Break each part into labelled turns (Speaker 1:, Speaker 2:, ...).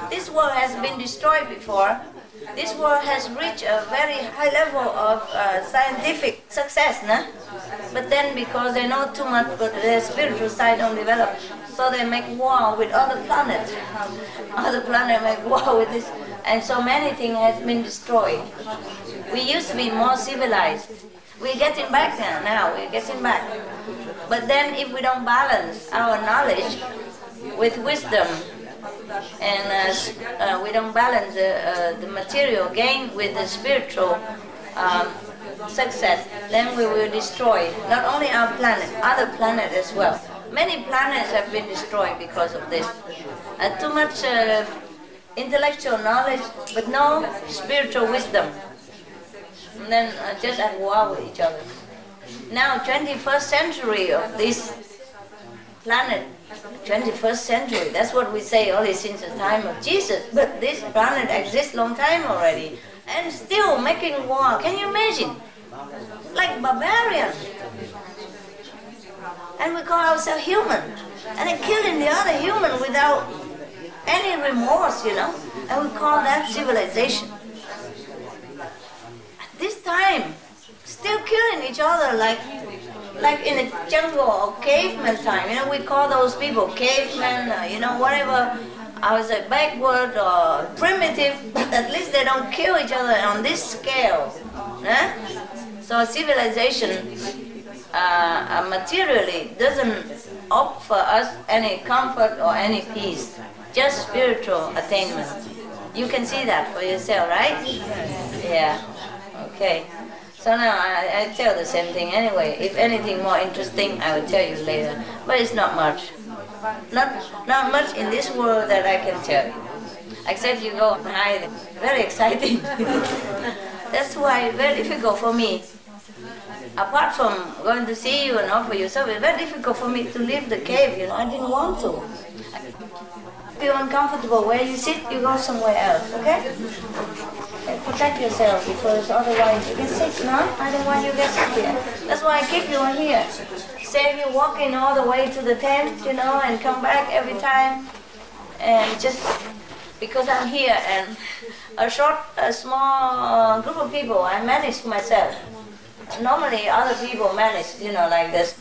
Speaker 1: This world has been destroyed before. This world has reached a very high level of scientific success, nah? But then because they know too much, but their spiritual side don't develop, so they make war with other planets. Other planets make war with this, and so many things has been destroyed. We used to be more civilized. We're getting back now, we're getting back. But then if we don't balance our knowledge with wisdom, and we don't balance the material gain with the spiritual success, then we will destroy not only our planet, other planets as well. Many planets have been destroyed because of this. Too much intellectual knowledge, but no spiritual wisdom. And then just at war with each other. Now, 21st century of this planet, 21st century, that's what we say only since the time of Jesus. But this planet exists long time already, and still making war. Can you imagine? Like barbarians. And we call ourselves human. And they're killing the other human without any remorse, you know. And we call that civilization. At this time, still killing each other like in a jungle or caveman time. You know, we call those people cavemen, you know, whatever. I was like backward or primitive, but at least they don't kill each other on this scale. Eh? So civilization materially doesn't offer us any comfort or any peace, just spiritual attainment. You can see that for yourself, right? Yeah, okay. So now I tell the same thing anyway. If anything more interesting, I will tell you later. But it's not much. Not much in this world that I can tell you. Except you go and hide. Very exciting. That's why it's very difficult for me. Apart from going to see you and offer you service, it's very difficult for me to leave the cave, you know. I didn't want to. If you're uncomfortable where you sit, you go somewhere else, okay? And protect yourself, because otherwise you get sick, no? I don't want you to get sick here. That's why I keep you in here. Save you walking all the way to the tent, you know, and come back every time. And just because I'm here and a small group of people, I manage myself. Normally other people manage, you know, like this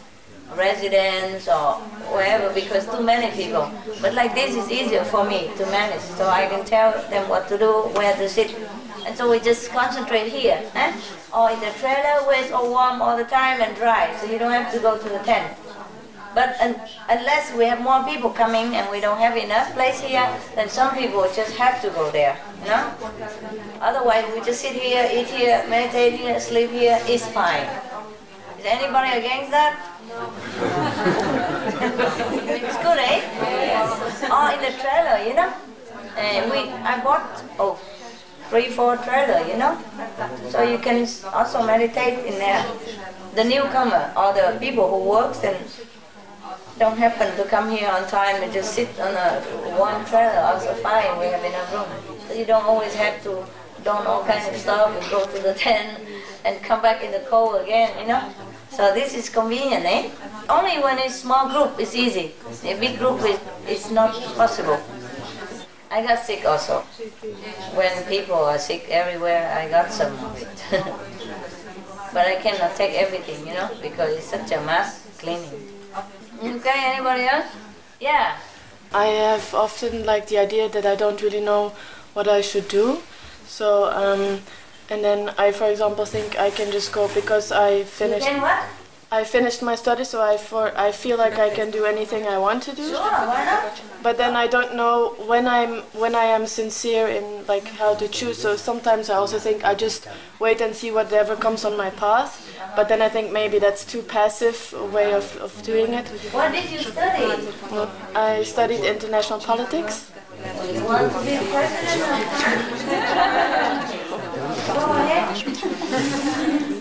Speaker 1: residents or wherever, because too many people. But like this is easier for me to manage, so I can tell them what to do, where to sit. And so we just concentrate here, eh? Or in the trailer where it's all warm all the time and dry, so you don't have to go to the tent. But unless we have more people coming and we don't have enough place here, then some people just have to go there, you know? Otherwise we just sit here, eat here, meditate here, sleep here, it's fine. Is anybody against that? It's good, eh? Yes. Oh, in the trailer, you know? I bought 3-4 trailer, you know? So you can also meditate in there. The newcomer or the people who works and don't happen to come here on time and just sit on one trailer, also fine, we have enough room. So you don't always have to don all kinds of stuff and go to the tent and come back in the cold again, you know? So this is convenient, eh? Only when it's small group, it's easy. A big group, it's not possible. I got sick also. When people are sick everywhere, I got some of it. But I cannot take everything, you know, because it's such a mass cleaning. Okay, anybody else? Yeah.
Speaker 2: I have often like the idea that I don't really know what I should do. So, and then I, for example, think I can just go because I finished.
Speaker 1: You can what?
Speaker 2: I finished my studies, so I feel like I can do anything I want to do.
Speaker 1: Sure, why not?
Speaker 2: But then I don't know when I am sincere in like how to choose. So sometimes I also think I just wait and see whatever comes on my path. But then I think maybe that's too passive a way of doing it.
Speaker 1: What did you study?
Speaker 2: I studied international politics.
Speaker 1: You want to be a president? Go ahead.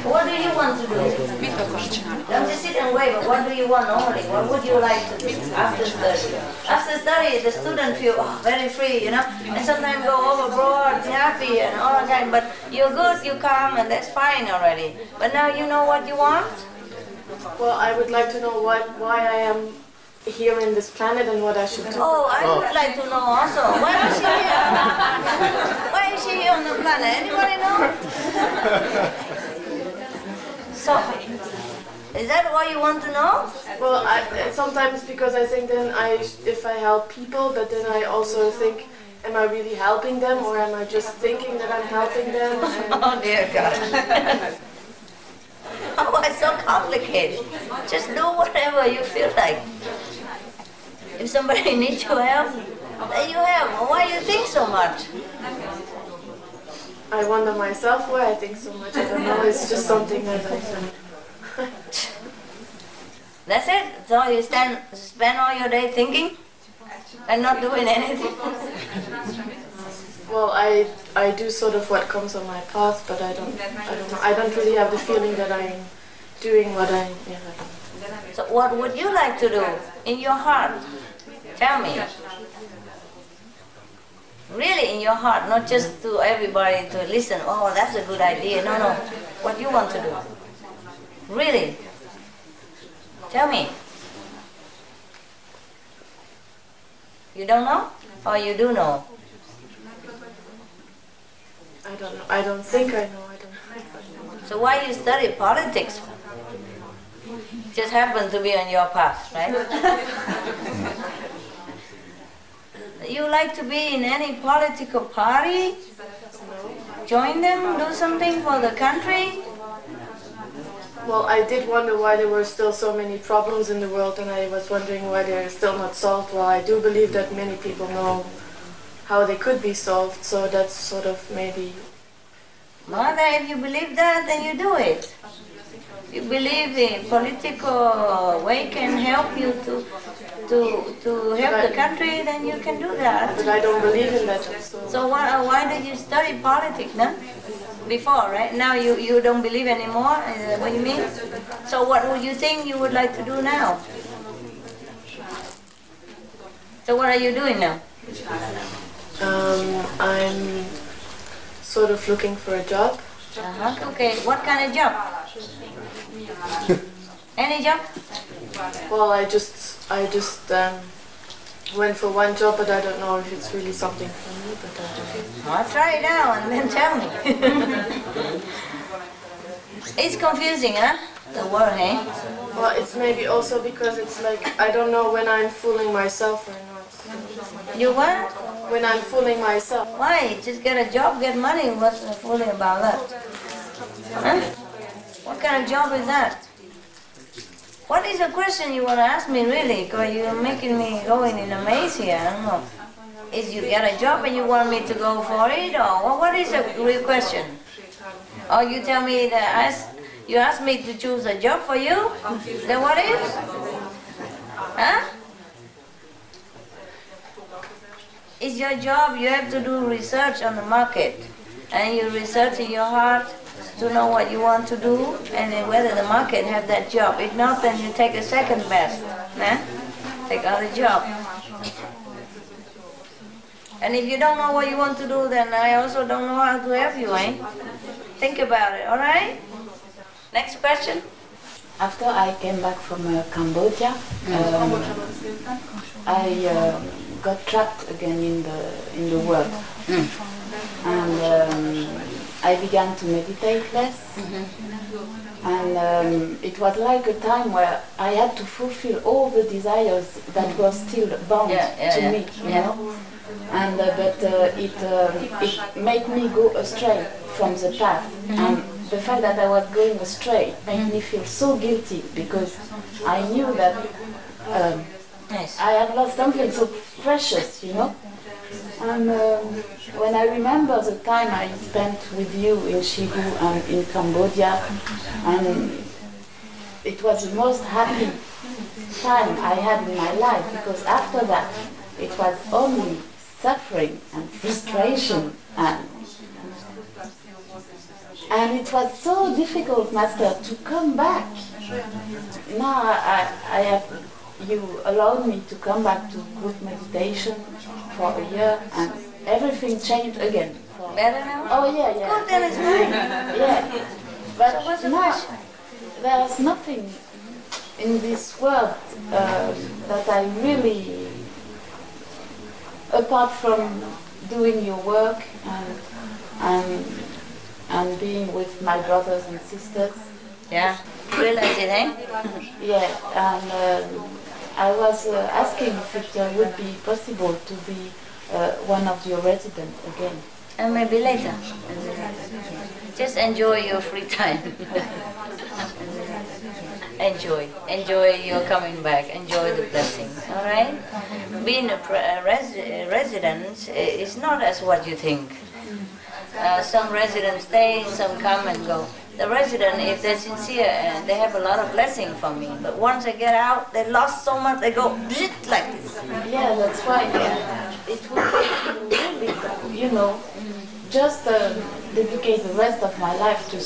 Speaker 1: What do you want to do? Don't just sit and wait, but what do you want normally? What would you like to do after study? After study, the student feel very free, you know, and sometimes go overboard, happy and all that kind, but you're good, you calm, and that's fine already. But now you know what you want?
Speaker 2: Well, I would like to know why I am here in this planet and what I should do.
Speaker 1: Oh, I would like to know also. Why is she here? Why is she here on the planet? Anybody know? So, is that what you want to know?
Speaker 2: Well, sometimes because I think then if I help people, but then I also think, am I really helping them, or am I just thinking that I'm helping them?
Speaker 1: Oh dear God. Oh, it's so complicated. Just do whatever you feel like. If somebody needs your help, then you help. Why you think so much?
Speaker 2: I wonder myself why I think so much. I don't know, it's just something that I think.
Speaker 1: That's it? So you spend all your day thinking and not doing anything?
Speaker 2: Well, I do sort of what comes on my path, but I don't know. I don't really have the feeling that I'm doing what I don't.
Speaker 1: So what would you like to do in your heart? Tell me. Really in your heart, not just to everybody to listen, oh, that's a good idea. No, no. What you want to do. Really. Tell me. You don't know? Or you do know?
Speaker 2: I don't know. I don't think I know. I don't think I know.
Speaker 1: So why you study politics? Just happen to be on your path, right? You like to be in any political party? Join them? Do something for the country?
Speaker 2: Well, I did wonder why there were still so many problems in the world, and I was wondering why they're still not solved. Well, I do believe that many people know how they could be solved, so that's sort of maybe...
Speaker 1: Mother, if you believe that, then you do it. If you believe the political way can help you to help the country, then you can do that.
Speaker 2: But I don't believe in that.
Speaker 1: So why did you study politics, no? Before, right? Now you don't believe anymore? Is that what you mean? So what would you think you would like to do now? So what are you doing now?
Speaker 2: I'm sort of looking for a job.
Speaker 1: Okay, what kind of job? Any job?
Speaker 2: Well, I just went for one job, but I don't know if it's really something for me. But
Speaker 1: I'll try it out and then tell me. It's confusing, huh? The word, hey?
Speaker 2: Well, it's maybe also because it's like I don't know when I'm fooling myself or not.
Speaker 1: You what?
Speaker 2: When I'm fooling myself.
Speaker 1: Why? Just get a job, get money. What's the fooling about that? Huh? What kind of job is that? What is the question you want to ask me, really? Because you're making me going in a maze here. I don't know. Is you get a job and you want me to go for it, or what is the real question? Or you tell me that you ask me to choose a job for you? Then what is? Huh? It's your job. You have to do research on the market, and you research in your heart to know what you want to do and then whether the market have that job. If not, then you take a second best. Nah? Take other job. And if you don't know what you want to do, then I also don't know how to help you, eh? Think about it, alright? Next question.
Speaker 3: After I came back from Cambodia, I got trapped again in the world. And I began to meditate less, and it was like a time where I had to fulfill all the desires that were still bound to me, you know. And but it made me go astray from the path, and the fact that I was going astray made me feel so guilty because I knew that I had lost something so precious, you know. And when I remember the time I spent with you in Shigu and in Cambodia, and it was the most happy time I had in my life, because after that it was only suffering and frustration, and it was so difficult, Master, to come back. Now I have, you allowed me to come back to group meditation for a year, and everything changed again.
Speaker 1: Better now?
Speaker 3: Oh yeah.
Speaker 1: Good, then it's fine.
Speaker 3: Yeah. But
Speaker 1: So what's the
Speaker 3: now
Speaker 1: question?
Speaker 3: there's nothing in this world that I really, apart from doing your work and being with my brothers and sisters.
Speaker 1: Yeah, realize it, eh?
Speaker 3: Yeah, and I was asking if it would be possible to be one of your residents again.
Speaker 1: And maybe later. Just enjoy your free time. Enjoy your coming back. Enjoy the blessings. All right. Being a resident is not as what you think. Some residents stay, some come and go. The resident, if they're sincere, they have a lot of blessing from me. But once they get out, they lost so much, they go like this.
Speaker 3: Yeah, that's why it would be really, you know, just dedicate the rest of my life to the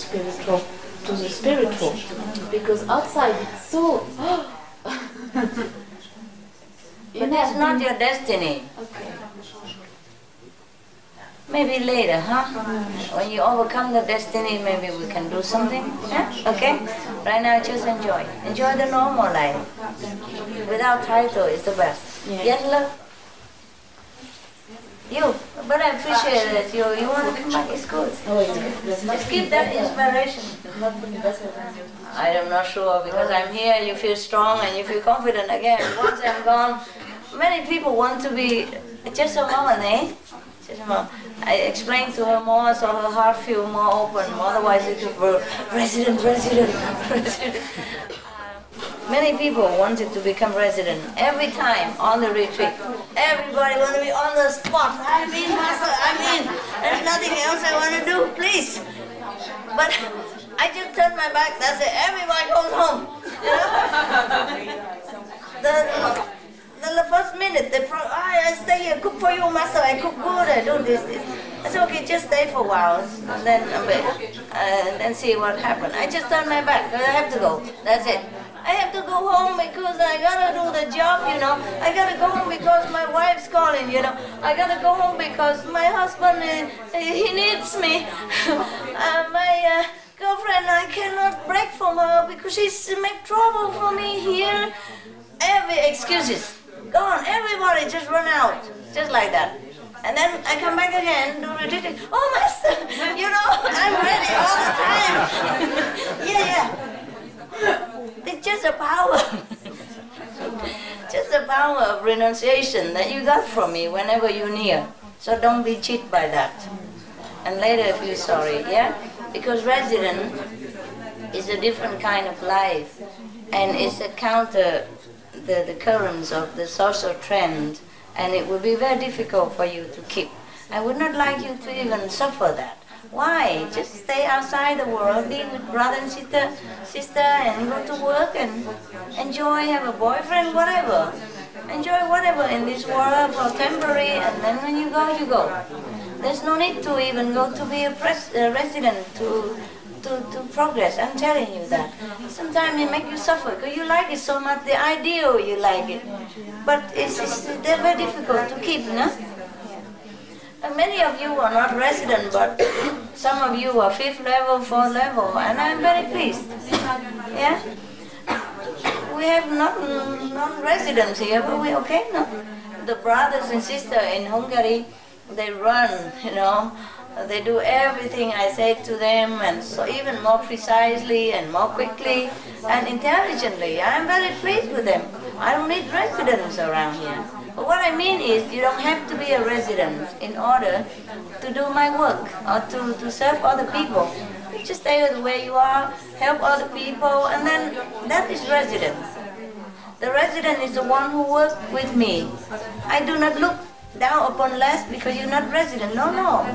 Speaker 3: spiritual, because outside it's so.
Speaker 1: But that's not your destiny.
Speaker 3: Okay.
Speaker 1: Maybe later, huh? When you overcome the destiny, maybe we can do something. Yeah? Okay? Right now, just enjoy. Enjoy the normal life. Without title is the best.
Speaker 3: Yes.
Speaker 1: Yes, love? You. But I appreciate that you want to come back. It's good. Just keep that inspiration. I'm not sure, because I'm here, you feel strong and you feel confident again. Once I'm gone, many people want to be just a moment, eh? I explained to her more, so her heart feel more open. Otherwise, it would be resident. Many people wanted to become resident every time on the retreat. Everybody want to be on the spot. I'm in, Master. I'm in. There's nothing else I want to do. Please. But I just turn my back. That's it. Everybody goes home. You know? The first minute, I stay here, cook for you, Master, I cook good, I do this. I said, okay, just stay for a while, and then see what happens. I just turn my back, I have to go, that's it. I have to go home because I gotta do the job, you know. I gotta go home because my wife's calling, you know. I gotta go home because my husband, he needs me. My girlfriend, I cannot break from her because she's make trouble for me here. Every excuses. Gone, everybody just run out, just like that. And then I come back again, do retreat. Oh, Master, you know, I'm ready all the time. Yeah. It's just a power. Just the power of renunciation that you got from me whenever you're near. So don't be cheated by that. And later feel sorry, yeah? Because resident is a different kind of life, and it's a counter the currents of the social trend, and it would be very difficult for you to keep. I would not like you to even suffer that. Why? Just stay outside the world, be with brother and sister, and go to work and enjoy, have a boyfriend, whatever. Enjoy whatever in this world for temporary, and then when you go, you go. There's no need to even go to be a resident to progress. I'm telling you that. Sometimes it makes you suffer because you like it so much, the ideal you like it. But they're very difficult to keep, no? And many of you are not resident, but some of you are 5th level, 4th level, and I'm very pleased. Yeah? We have non-residents here, but we're okay, no? The brothers and sisters in Hungary, they run, you know. They do everything I say to them, and so even more precisely and more quickly and intelligently. I'm very pleased with them. I don't need residents around here. But what I mean is, you don't have to be a resident in order to do my work or to serve other people. You just stay where you are, help other people, and then that is residence. The resident is the one who works with me. I do not look down upon less because you're not resident. No.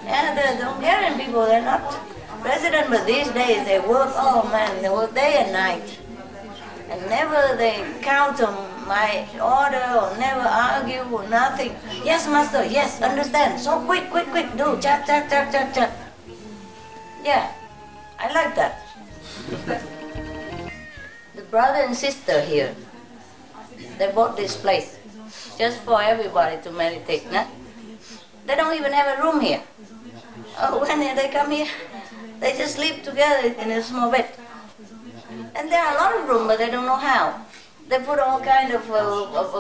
Speaker 1: And the Hungarian people, they're not resident, but these days they work, oh man, they work day and night. And never they count on my order or never argue or nothing. Yes, Master, yes, understand. So quick, do, chat. Yeah, I like that. The brother and sister here, they bought this place just for everybody to meditate, no? They don't even have a room here. When they come here, they just sleep together in a small bed. And there are a lot of rooms, but they don't know how. They put all kind of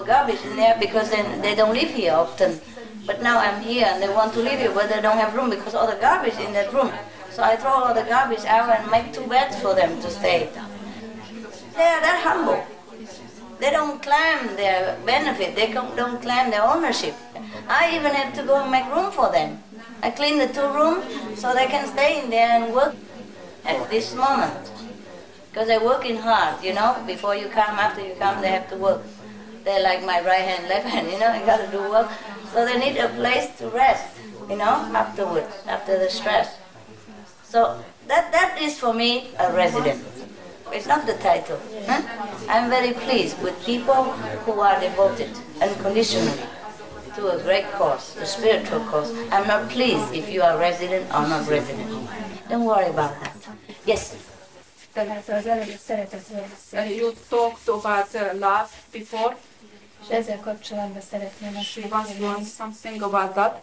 Speaker 1: garbage in there because they don't live here often. But now I'm here and they want to live here, but they don't have room because all the garbage in that room. So I throw all the garbage out and make 2 beds for them to stay. They are that humble. They don't claim their benefit. They don't claim their ownership. I even have to go and make room for them. I clean the 2 rooms so they can stay in there and work at this moment. Because they're working hard, you know. Before you come, after you come, they have to work. They're like my right hand, left hand, you know. You got to do work. So they need a place to rest, you know, afterwards, after the stress. So that is for me a resident. It's not the title. Huh? I'm very pleased with people who are devoted unconditionally to a great cause, a spiritual cause. I'm not pleased if you are resident or not resident. Don't worry about that. Yes.
Speaker 4: You talked about love before.
Speaker 5: És ezzel kapcsolatban szeretném
Speaker 4: She wants to know something about that.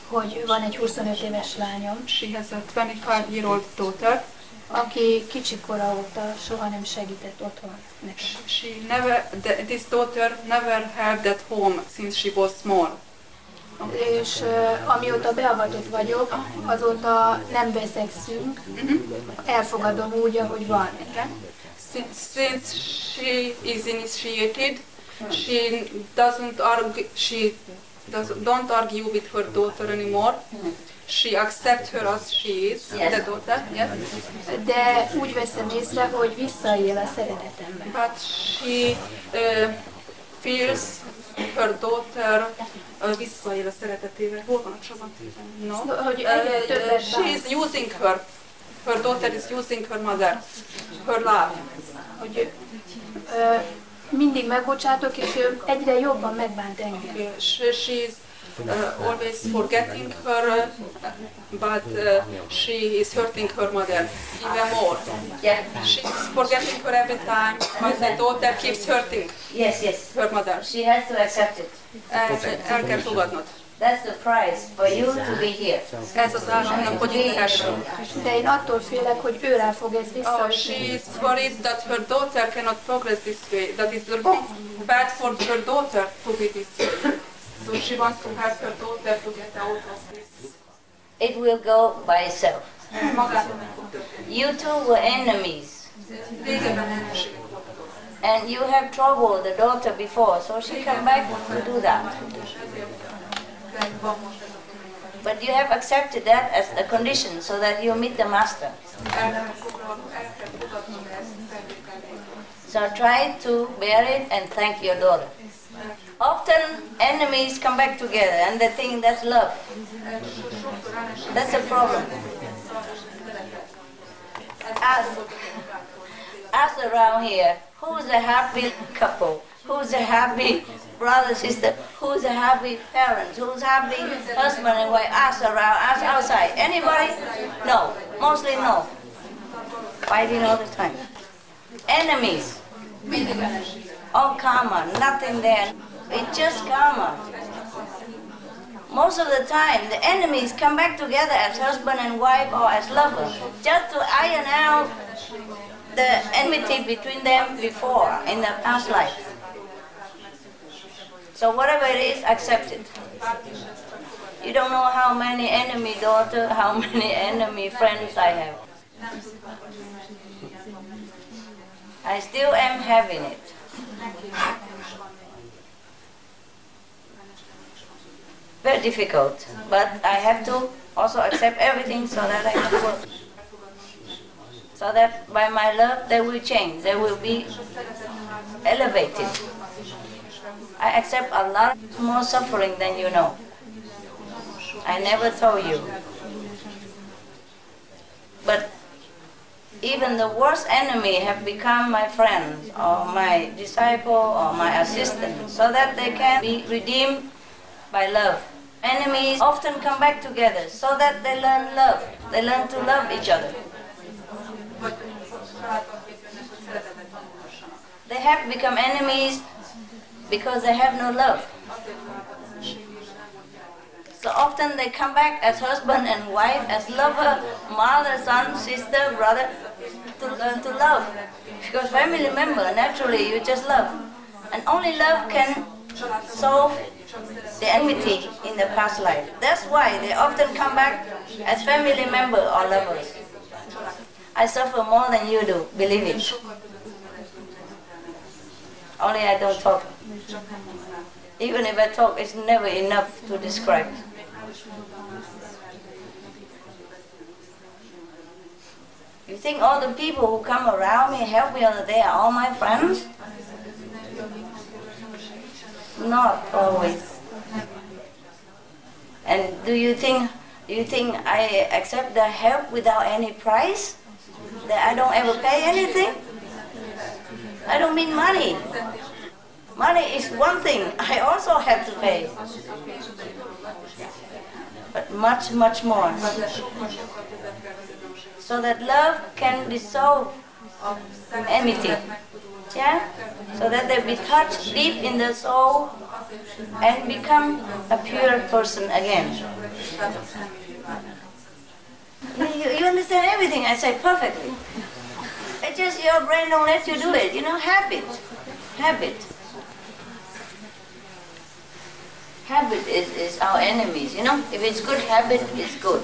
Speaker 5: hogy van egy 25 éves lányom,
Speaker 4: She has a 25-year-old daughter.
Speaker 5: aki kicsikora óta soha nem segített otthon nekem.
Speaker 4: This daughter never helped at home since she was small.
Speaker 5: És amióta beavatott vagyok, azóta nem veszekszünk, elfogadom úgy, ahogy van.
Speaker 4: Since she is initiated, she don't argue with her daughter anymore. She accepts her as she is, the daughter. Yes.
Speaker 5: De úgy veszem észre, hogy visszaél a szeretetemben.
Speaker 4: But she feels her daughter visszaél a szeretetével. Hol van a csapat? No. She is using her. Her daughter is using her mother, her love.
Speaker 5: Hogy mindig megbocsátok, és ő egyre jobban megbánt engem.
Speaker 4: She is always forgetting her, but she is hurting her mother even more.
Speaker 1: Yeah.
Speaker 4: She is forgetting her every time, but the daughter keeps hurting her mother.
Speaker 1: She has to accept it.
Speaker 4: El kell fogadnod.
Speaker 1: That's the price for you to be here.
Speaker 4: Ez az áramnak, hogy itt lehessünk.
Speaker 5: De én attól félek, hogy ő rá fog ez visszaütni.
Speaker 4: She is worried that her daughter cannot progress this way, that is bad for her daughter to be this way. So she wants to help her daughter to get out of this.
Speaker 1: It will go by itself. You two were enemies. And you have troubled the daughter before, so she come back to do that. But you have accepted that as a condition so that you meet the master. So try to bear it and thank your daughter. Often enemies come back together and they think that's love. That's a problem. Ask around here, who's a happy couple? Who's a happy brother, sister? Who's a happy parent? Who's happy husband and wife? Ask around, ask outside. Anybody? No. Mostly no. Fighting all the time. Enemies. All karma, nothing there. It's just karma. Most of the time, the enemies come back together as husband and wife or as lovers, just to iron out the enmity between them before, in the past life. So whatever it is, accept it. You don't know how many enemy daughters, how many enemy friends I have. I still am having it. Very difficult, but I have to also accept everything so that I can work. So that by my love they will change, they will be elevated. I accept a lot more suffering than you know. I never told you. But even the worst enemy have become my friends or my disciple or my assistant so that they can be redeemed by love. Enemies often come back together so that they learn love. They learn to love each other. They have become enemies because they have no love. So often they come back as husband and wife, as lover, mother, son, sister, brother, to learn to love. Because family member, naturally you just love. And only love can solve the enmity in the past life. That's why they often come back as family member or lovers. I suffer more than you do, believe it. Only I don't talk. Even if I talk, it's never enough to describe. You think all the people who come around me, help me, they are all my friends? Not always. And do you think I accept their help without any price? That I don't ever pay anything? I don't mean money. Money is one thing, I also have to pay. But much, much more. So that love can dissolve enmity. Yeah? So that they be touched deep in the soul and become a pure person again. You understand everything I say perfectly. It's just your brain don't let you do it. You know, habit. Habit. Habit is our enemies, you know. If it's good habit, it's good.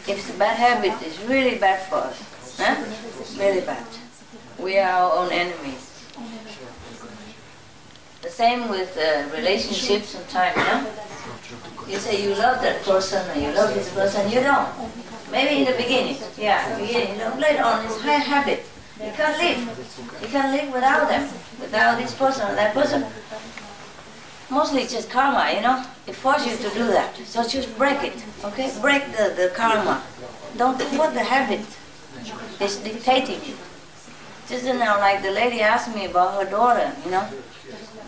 Speaker 1: If it's a bad habit, it's really bad for us. Huh? Really bad. We are our own enemies. The same with relationships sometimes, you know. You say you love that person and you love this person, you don't. Maybe in the beginning, yeah, you know, later on it's high habit. You can't live. You can't live without them, without this person or that person. Mostly it's just karma, you know. It forces you to do that. So just break it, okay? Break the karma. Don't put the habit. It's dictating you. Just now, like the lady asked me about her daughter, you know.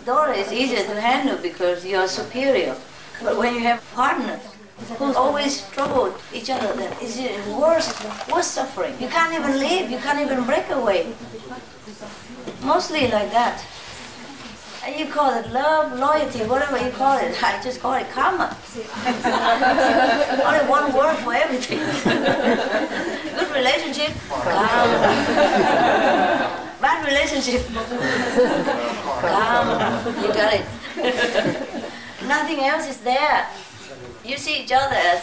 Speaker 1: Daughter is easier to handle because you're superior. But when you have partners who always trouble each other, then it's worse suffering. You can't even live, you can't even break away. Mostly like that. And you call it love, loyalty, whatever you call it. I just call it karma. Only one word for everything. Good relationship, karma. Bad relationship, karma. You got it. Nothing else is there. You see each other as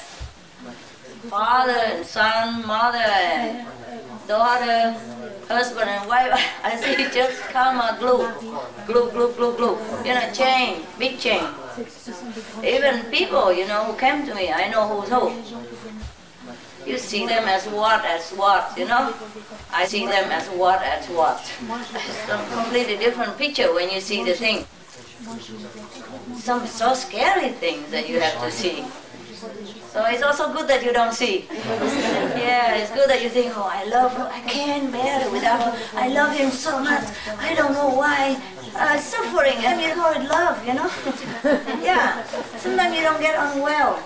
Speaker 1: father and son, mother and daughter, husband and wife. I see just karma glue, glue, glue, glue, glue. You know, chain, big chain. Even people, you know, who came to me, I know who's who. You see them as what, you know? I see them as what. It's a completely different picture when you see the thing. Some so scary things that you have to see. So it's also good that you don't see. Yeah, it's good that you think, oh, I love him, I can't bear it without him. I love him so much, I don't know why. Suffering, and you call it love, you know? Yeah, sometimes you don't get on well.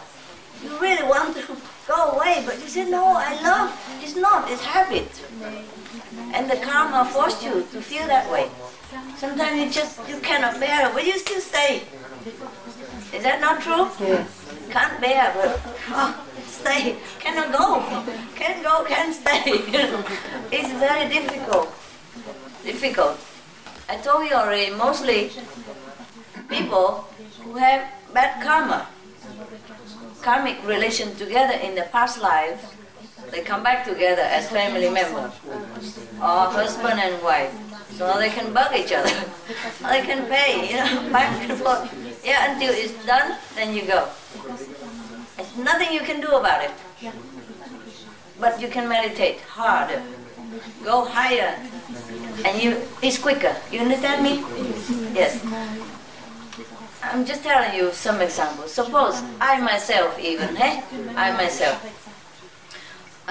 Speaker 1: You really want to go away, but you say, no, I love. It's not, it's habit. And the karma forced you to feel that way. Sometimes you cannot bear it, but you still stay. Is that not true? Yes. Can't bear, but stay. Cannot go. Can't go, can't stay. It's very difficult. I told you already, mostly people who have bad karma, karmic relation together in the past life, they come back together as family members, or husband and wife. So they can bug each other. They can pay, you know, back and forth. Yeah, until it's done, then you go. There's nothing you can do about it. But you can meditate harder, go higher, and it's quicker. You understand me? Yes. I'm just telling you some examples. Suppose I myself even,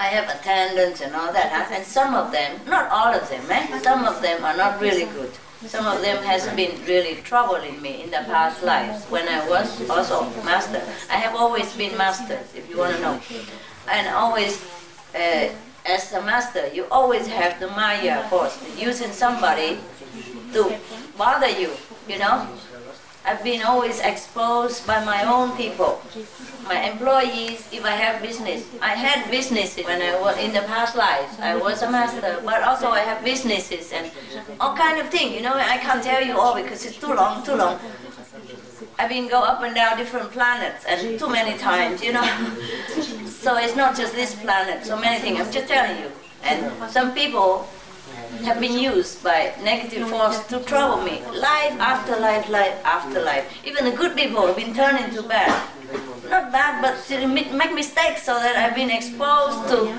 Speaker 1: I have attendants and all that, and some of them, not all of them, some of them are not really good. Some of them has been really troubling me in the past lives when I was also master. I have always been master, if you want to know. And always, as a master, you always have the Maya force, using somebody to bother you, you know. I've been always exposed by my own people, my employees. If I have business, I had businesses when I was in the past lives. I was a master, but also I have businesses and all kind of things. You know, I can't tell you all because it's too long, too long. I've been go up and down different planets and too many times, you know. So it's not just this planet, so many things. I'm just telling you. And some people have been used by negative force to trouble me. Life after life, life after life. Even the good people have been turned into bad. Not bad, but to make mistakes, so that I've been exposed to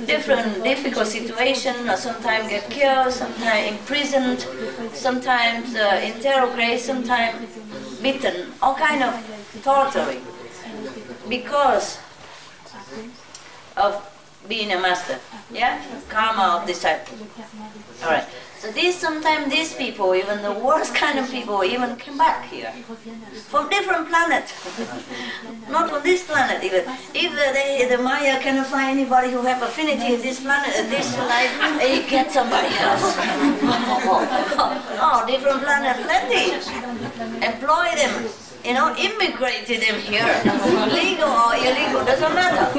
Speaker 1: different difficult situations, or sometimes get killed, sometimes imprisoned, sometimes interrogated, sometimes beaten, all kind of torturing, because of being a master, yeah? Karma of disciple. All right. So sometimes these people, even the worst kind of people, even come back here from different planets, not from this planet even. If the Maya cannot find anybody who have affinity in this planet, this life, they get somebody else. Oh, different planet, plenty. Employ them. You know, immigrated them here. Legal or illegal, doesn't matter.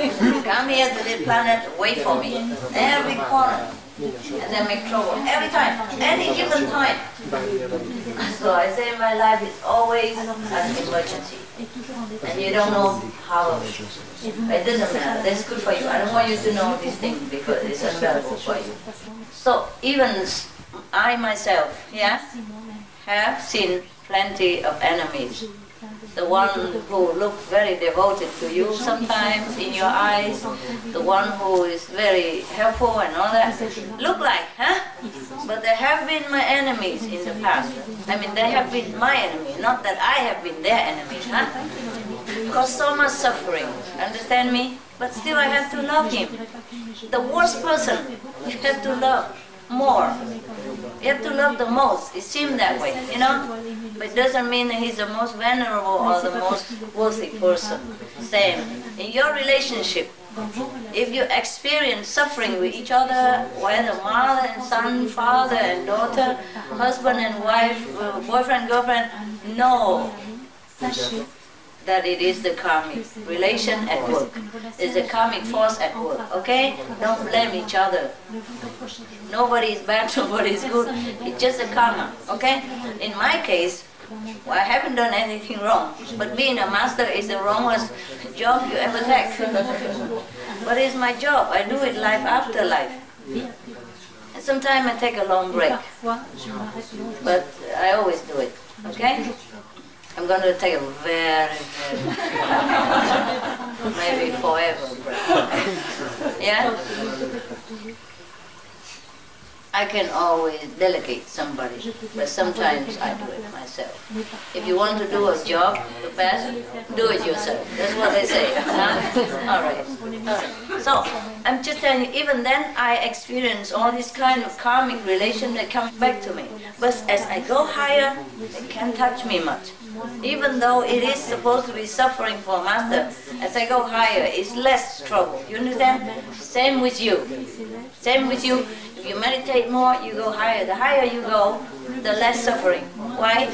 Speaker 1: Come here to this planet, wait for me. Every corner. And then make trouble. Every time. Any given time. So I say my life is always an emergency. And you don't know how. It doesn't matter. That's good for you. I don't want you to know these things because it's unbearable for you. So even I myself, yeah, have seen plenty of enemies. The one who look very devoted to you sometimes in your eyes, the one who is very helpful and all that, look like, huh? But they have been my enemies in the past. I mean, they have been my enemy, not that I have been their enemy, huh? Because so much suffering, understand me? But still I have to love him. The worst person, you have to love more. You have to love the most. It seems that way, you know? But it doesn't mean that he's the most venerable or the most worthy person. Same. In your relationship, if you experience suffering with each other, whether mother and son, father and daughter, husband and wife, boyfriend, girlfriend, know that it is the karmic relation at work. It's a karmic force at work, okay? Don't blame each other. Nobody is bad, nobody is good. It's just a karma, okay? In my case, well, I haven't done anything wrong, but being a master is the wrongest job you ever take. But it's my job. I do it life after life. And sometimes I take a long break, but I always do it, okay? I'm going to take a very, maybe forever break. Yeah? I can always delegate somebody, but sometimes I do it myself. If you want to do a job the best, do it yourself. That's what they say. Huh? All right. So I'm just telling you, even then I experience all this kind of karmic relation that comes back to me. But as I go higher, it can't touch me much. Even though it is supposed to be suffering for master, as I go higher, it's less trouble. You understand? Same with you. Same with you. If you meditate more, you go higher. The higher you go, the less suffering. Why?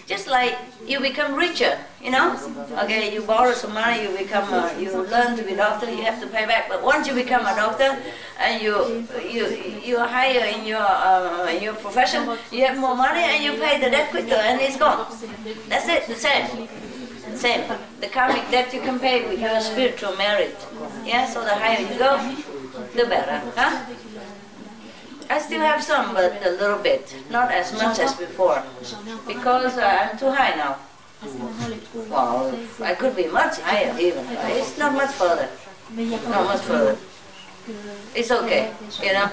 Speaker 1: Just like you become richer, you know? Okay, you borrow some money, you become you learn to be a doctor, you have to pay back. But once you become a doctor and you are higher in your profession, you have more money and you pay the debt quicker and it's gone. That's it, the same. Same. The karmic debt you can pay with your spiritual merit. Yeah, so the higher you go, the better. Huh? I still have some, but a little bit, not as much as before, because I'm too high now. Well, I could be much higher even, but it's not much further. Not much further. It's okay, you know.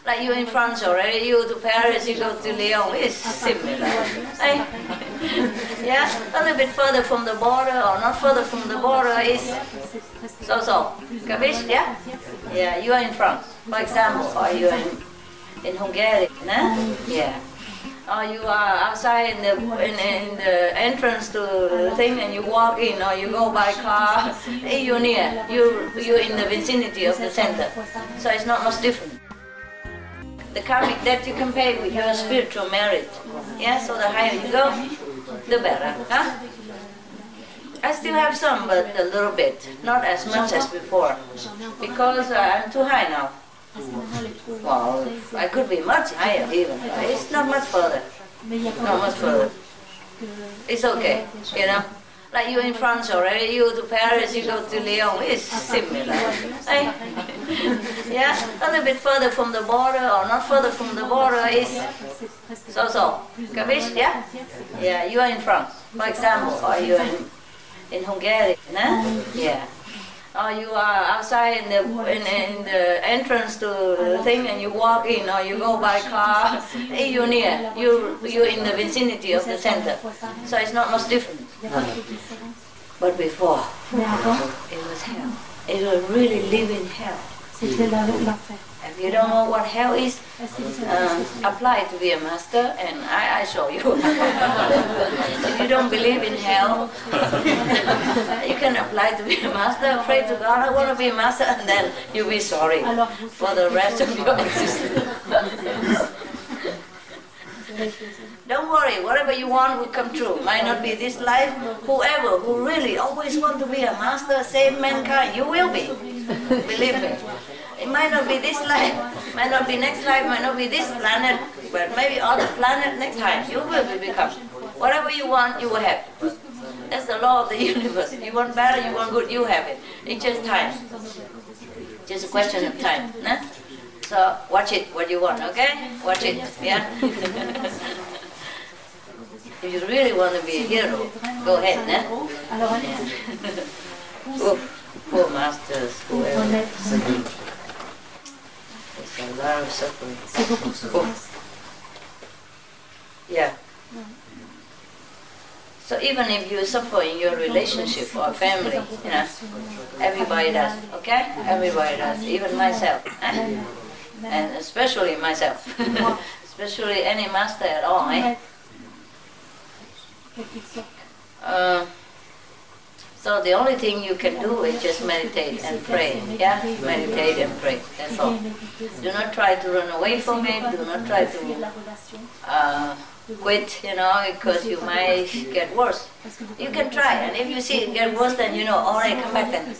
Speaker 1: Like you in France already, you to Paris, you go to Lyon, it's similar. Hey? Yeah, a little bit further from the border or not further from the border is so. Capiche? Yeah? Yeah, you are in France, for example, or you are in Hungary, no? Yeah. Or you are outside in the entrance to the thing and you walk in, or you go by car, you're near, you're in the vicinity of the center. So it's not much different. The karmic debt you can pay with your spiritual merit. Yeah, so the higher you go, the better. Huh? I still have some, but a little bit, not as much as before, because I'm too high now. Well, I could be much higher even. It's not much further. Not much further. It's okay, you know. Like you in France already, you go to Paris, you go to Lyon, it's similar. Eh? Yeah, a little bit further from the border or not further from the border is so. Capiche? Yeah? Yeah, you are in France, for example, or you are in Hungary, no? Yeah. Or you are outside in the entrance to the thing and you walk in, or you go by car, you're near, you're in the vicinity of the center. So it's not much different. But before, it was hell. It was really living hell. If you don't know what hell is, apply to be a master, and I show you. If you don't believe in hell, you can apply to be a master, pray to God, I want to be a master, and then you'll be sorry for the rest of your existence. Don't worry, whatever you want will come true. Might not be this life. Whoever who really always want to be a master, save mankind, you will be. Believe me. It might not be this life, might not be next life, might not be this planet, but maybe other planet next time. You will become. Whatever you want, you will have. That's the law of the universe. You want better, you want good, you have it. It's just time. Just a question of time. Nah? So watch it, what you want, okay? Watch it, yeah? If you really want to be a hero, go ahead, nah? Oh, poor masters, whoever. It's a lot of suffering. Oh. Yeah. So even if you suffer in your relationship or family, you know, everybody does, okay? Everybody does, even myself. Eh? And especially myself. Especially any master at all, eh? So the only thing you can do is just meditate and pray, yeah? Meditate and pray, that's all. Do not try to run away from it, do not try to quit, you know, because you might get worse. You can try, and if you see it get worse, then you know, all right, come back then.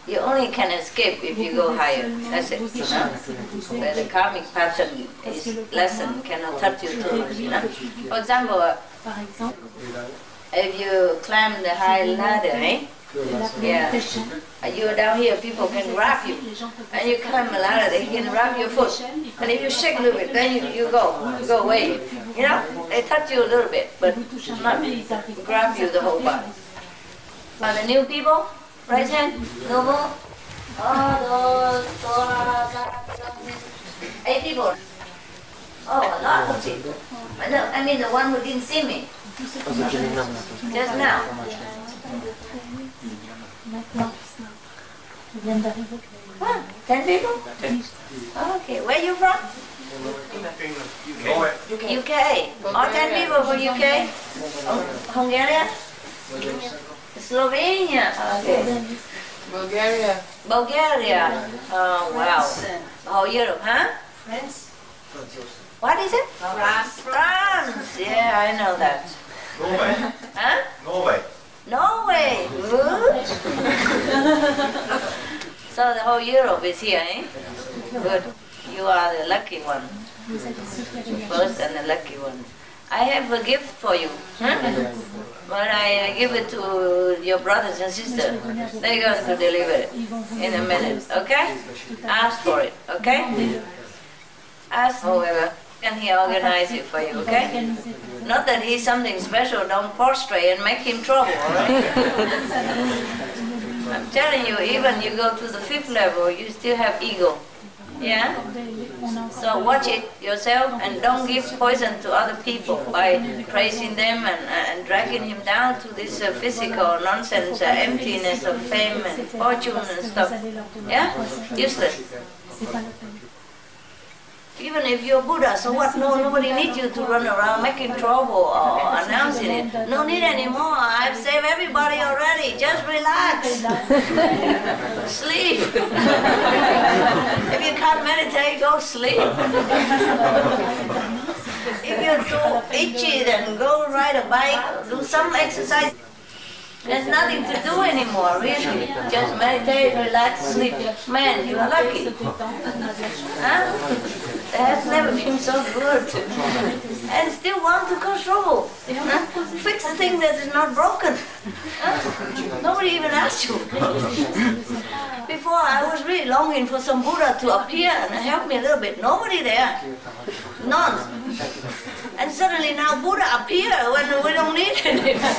Speaker 1: You only can escape if you go higher. That's it, you know. Where the karmic pattern is lessened, cannot touch you too much, you know. For example, if you climb the high ladder, eh? Yeah. You're down here, people can grab you. And you climb the ladder, they can grab your foot. And if you shake a little bit, then you go away. You know, they touch you a little bit, but not grab you the whole body. Are the new people? Right hand, noble. Oh, those 8 people. Oh, a lot of people. I mean the one who didn't see me. Just now. 10 people? Okay, where are you from? UK. All 10 people from UK? Hungary? Slovenia. Okay. Bulgaria. Oh, wow. Oh, Europe, huh? France. What is it? France. Yeah, I know that.
Speaker 6: Norway.
Speaker 1: Huh? Norway. Good. So the whole Europe is here, eh? Good. You are the lucky one. First and the lucky one. I have a gift for you. Huh? But I give it to your brothers and sisters. They're going to deliver it in a minute, okay? Ask for it, okay? Ask whoever, and he organize it for you, okay? Not that he's something special, don't prostrate and make him trouble, alright? I'm telling you, even you go to the 5th level, you still have ego. Yeah? So watch it yourself and don't give poison to other people by praising them and dragging him down to this physical nonsense, emptiness of fame and fortune and stuff. Yeah? Useless. Even if you're Buddha, so what? No, nobody needs you to run around making trouble or announcing it. No need anymore. I've saved everybody already. Just relax. Sleep. If you can't meditate, go sleep. If you're too itchy, then go ride a bike, do some exercise. There's nothing to do anymore, really. Just meditate, relax, sleep. Man, you are lucky. Huh? That has never been so good. And still want to cause trouble. Huh? Fix the thing that is not broken. Huh? Nobody even asked you. Before, I was really longing for some Buddha to appear and help me a little bit. Nobody there. None. And suddenly now Buddha appear when we don't need it anymore.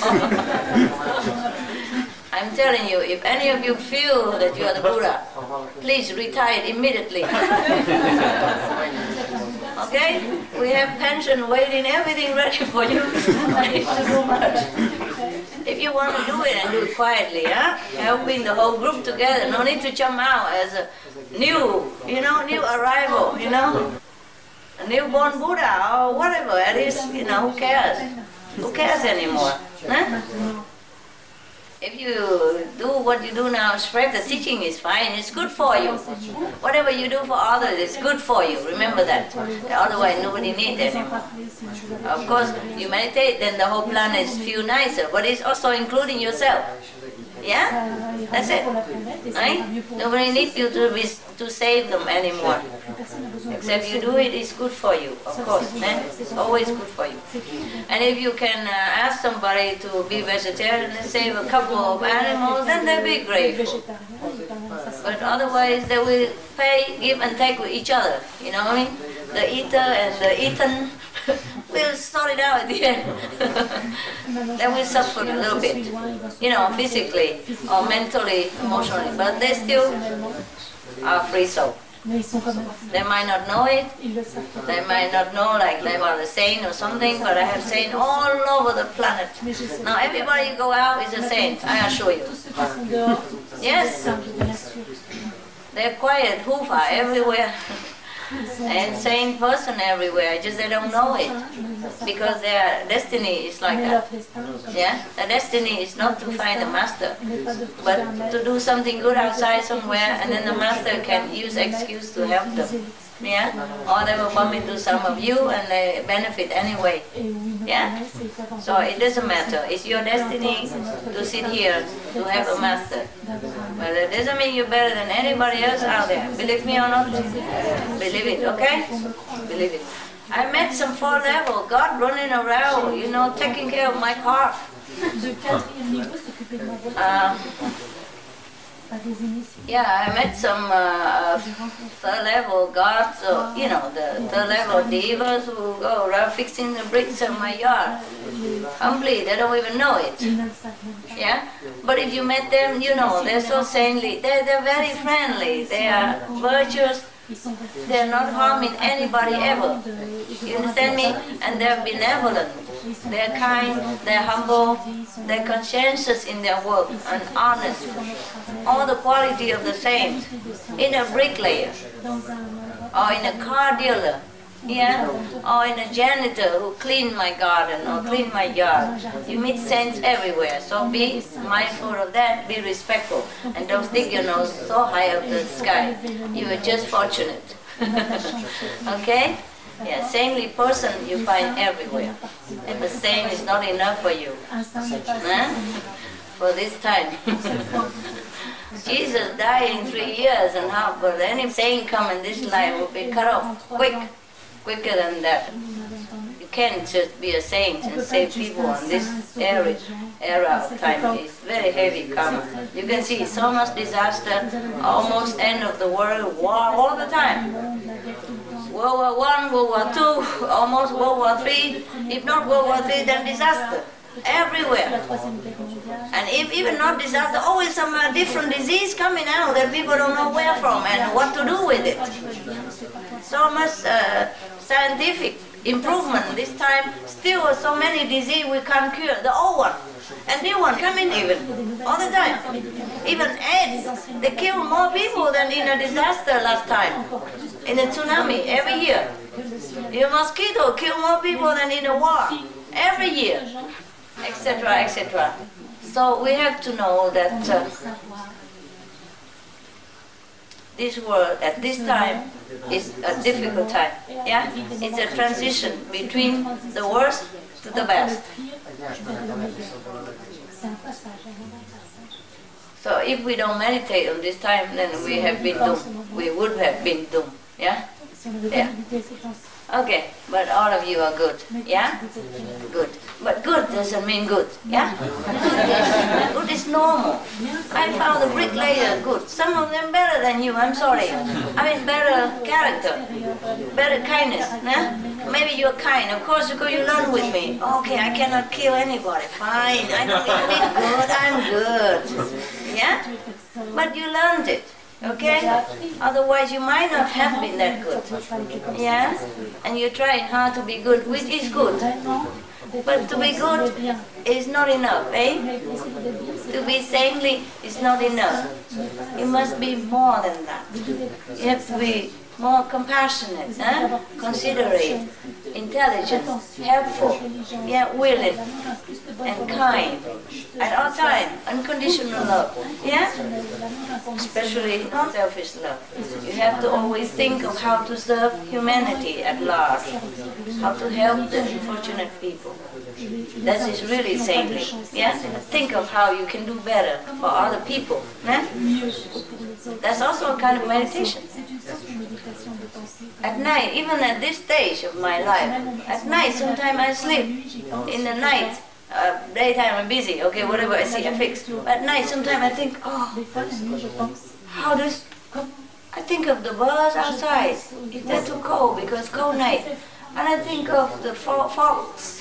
Speaker 1: I'm telling you, if any of you feel that you are the Buddha, please retire immediately. Okay? We have pension waiting, everything ready for you. I need to do much. If you want to do it, and do it quietly, huh? Helping the whole group together. No need to jump out as a new arrival, a newborn Buddha or whatever it is, who cares? Who cares anymore? Huh? If you do what you do now, spread the teaching is fine, it's good for you. Whatever you do for others is good for you, remember that. Otherwise nobody needs it anymore. Of course, you meditate, then the whole planet feels nicer, but it's also including yourself. Yeah? That's it. Right? Nobody needs you to save them anymore. Except you do it, it's good for you, of course. It's always good for you. And if you can ask somebody to be vegetarian and save a couple of animals, then they'll be grateful. But otherwise they will give and take with each other. You know what I mean? The eater and the eaten will sort it out at the end. They will suffer a little bit, physically or mentally, emotionally, but they still are free soul. They might not know it, they might not know like they are the saint or something, but I have saints all over the planet. Now everybody go out is a saint, I assure you. Yes, they're quiet, hufa everywhere. And sane person everywhere, just they don't know it, because their destiny is like that. Yeah, the destiny is not to find a master, but to do something good outside somewhere, and then the master can use excuse to help them. Yeah, or they will bump into some of you and they benefit anyway. Yeah, so it doesn't matter. It's your destiny to sit here to have a master. But it doesn't mean you're better than anybody else out there. Believe me or not? Believe it, okay? Believe it. I met some 4-level God running around, taking care of my car. Yeah, I met some 3rd-level gods, the 3rd-level divas who go around fixing the bricks of my yard. Humbly, they don't even know it. Yeah? But if you met them, they're so saintly. They're very friendly. They are virtuous. They're not harming anybody ever. You understand me? And they're benevolent. They're kind, they're humble, they're conscientious in their work and honest. All the quality of the saint in a bricklayer or in a car dealer, or in a janitor who clean my garden or clean my yard. You meet saints everywhere, so be mindful of that, be respectful, and don't stick your nose so high up the sky. You are just fortunate. Okay? Yeah, saintly person you find everywhere. And the saint is not enough for you. For this time. Jesus died in 3 years, and how will any saint come in this life will be cut off quicker than that. You can't just be a saint and save people in this era of time. It's very heavy karma. You can see so much disaster, almost end of the world, war all the time. World War I, World War II, almost World War III. If not World War III, then disaster. Everywhere. And if even not disaster, always some different disease coming out that people don't know where from and what to do with it. So much scientific improvement this time. Still so many disease we can't cure. The old one and new one coming even all the time. Even AIDS, they kill more people than in a disaster last time. In a tsunami every year. A mosquito kill more people than in a war every year, etc., etc. So we have to know that this world at this time is a difficult time. Yeah, it's a transition between the worst to the best. So if we don't meditate on this time, then we have been doomed. We would have been doomed. Yeah? Yeah. Okay, but all of you are good. Yeah? Good. But good doesn't mean good. Yeah? Good is normal. I found the bricklayer good. Some of them better than you, I'm sorry. I mean better character, better kindness. Yeah? Maybe you're kind, of course, because you learn with me. Okay, I cannot kill anybody. Fine, I don't need to be good, I'm good. Yeah? But you learned it. Okay? Otherwise you might not have been that good. Yeah? And you're trying hard to be good, which is good. But to be good is not enough, eh? To be saintly is not enough. It must be more than that. You have to be more compassionate, considerate, intelligent, helpful, yeah, willing, and kind. At all times, unconditional love, yeah? Especially non-selfish love. You have to always think of how to serve humanity at large, how to help the unfortunate people. That is really saintly, yeah? Think of how you can do better for other people, yeah? That's also a kind of meditation. At night, even at this stage of my life, at night sometimes I sleep. In the night, daytime I'm busy, okay, whatever I see I fix. But at night sometimes I think, oh, how does... I think of the birds outside, if they're too cold because cold night. And I think of the fox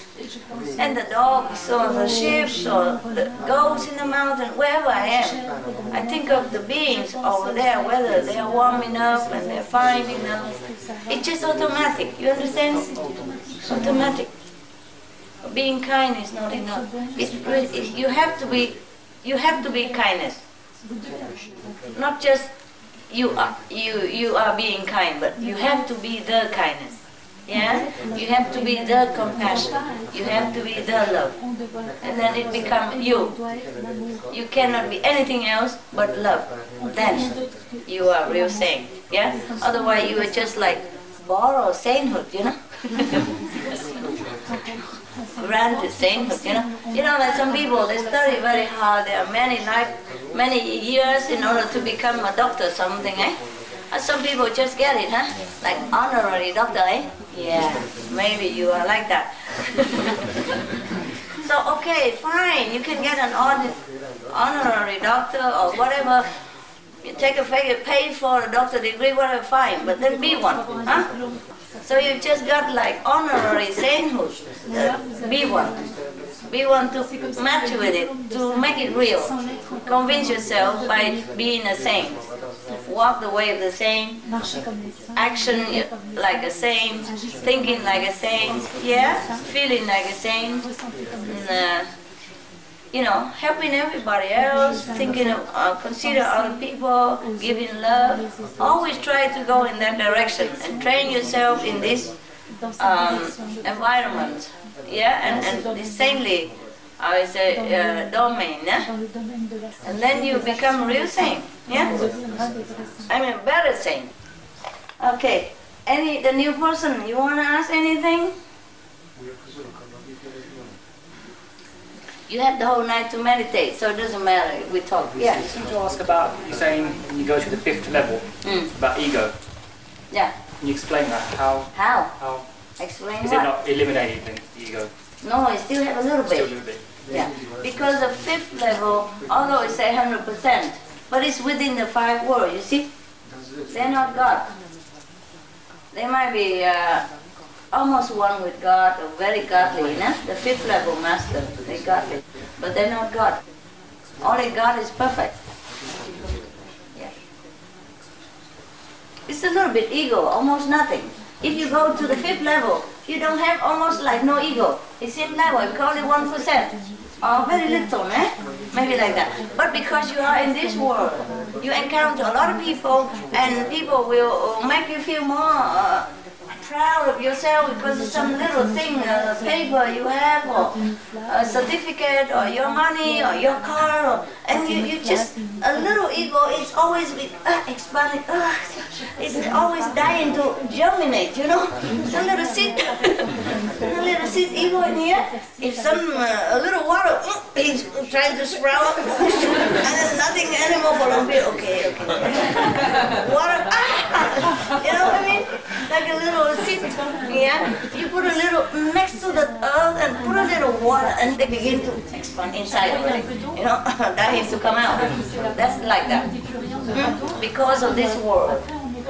Speaker 1: and the dogs or the sheep or the goats in the mountain, wherever I am. I think of the beings over there, whether they are warm enough and they're fine enough. It's just automatic, you understand? Automatic. Being kind is not enough. You have to be kindness. Not just you are being kind, but you have to be the kindness. Yeah? You have to be the compassion. You have to be the love. And then it becomes you. You cannot be anything else but love. Then you are real saint. Yeah? Otherwise you are just like borrowed sainthood, you know? Granted sainthood, you know? You know that some people, they study very hard. There are many years in order to become a doctor or something, eh? And some people just get it, huh? Like honorary doctor, eh? Yeah, maybe you are like that. So, okay, fine, you can get an honorary doctor or whatever. You take a pay for a doctor degree, whatever, fine, but then be one, huh? So you just got like honorary sainthood. Be one. Be one to match with it, to make it real. Convince yourself by being a saint. Walk the way of the saint, action like a saint, thinking like a saint, yeah, feeling like a saint, and, you know, helping everybody else, thinking of, consider other people, giving love. Always try to go in that direction and train yourself in this environment, yeah, and this saintly, I would say, domain, yeah? And then you become a real saint, yeah? I mean, better saint. Okay, the new person, you want to ask anything? You have the whole night to meditate, so it doesn't matter if we talk. Yeah.
Speaker 6: I just want to ask about, you're saying when you go to the 5th level, about ego.
Speaker 1: Yeah.
Speaker 6: Can you explain that? How?
Speaker 1: How? Explain
Speaker 6: is
Speaker 1: what?
Speaker 6: Is it not eliminated, then, the ego?
Speaker 1: No, I still have a little bit.
Speaker 6: Still a little bit.
Speaker 1: Yeah, because the 5th level, although it's 100%, but it's within the 5 worlds, you see? They're not God. They might be almost one with God, or very godly, you know? The 5th level master, they're godly, but they're not God. Only God is perfect. Yeah. It's a little bit ego, almost nothing. If you go to the 5th level, you don't have almost like no ego. It's same level, you call it 1%. Or very little, eh? Maybe like that. But because you are in this world, you encounter a lot of people, and people will make you feel more proud of yourself because of some little thing, a paper you have, or a certificate, or your money, or your car, and you just, a little ego is always expanding, it's always dying to germinate, you know? A little seed, ego in here. If a little water, he's trying to sprout, and then nothing anymore for a bit. Okay. Water, you know what I mean? Like a little seed, yeah? You put a little next to the earth and put a little water, and they begin to expand inside already, you know? Dying to come out. That's like that. Because of this world,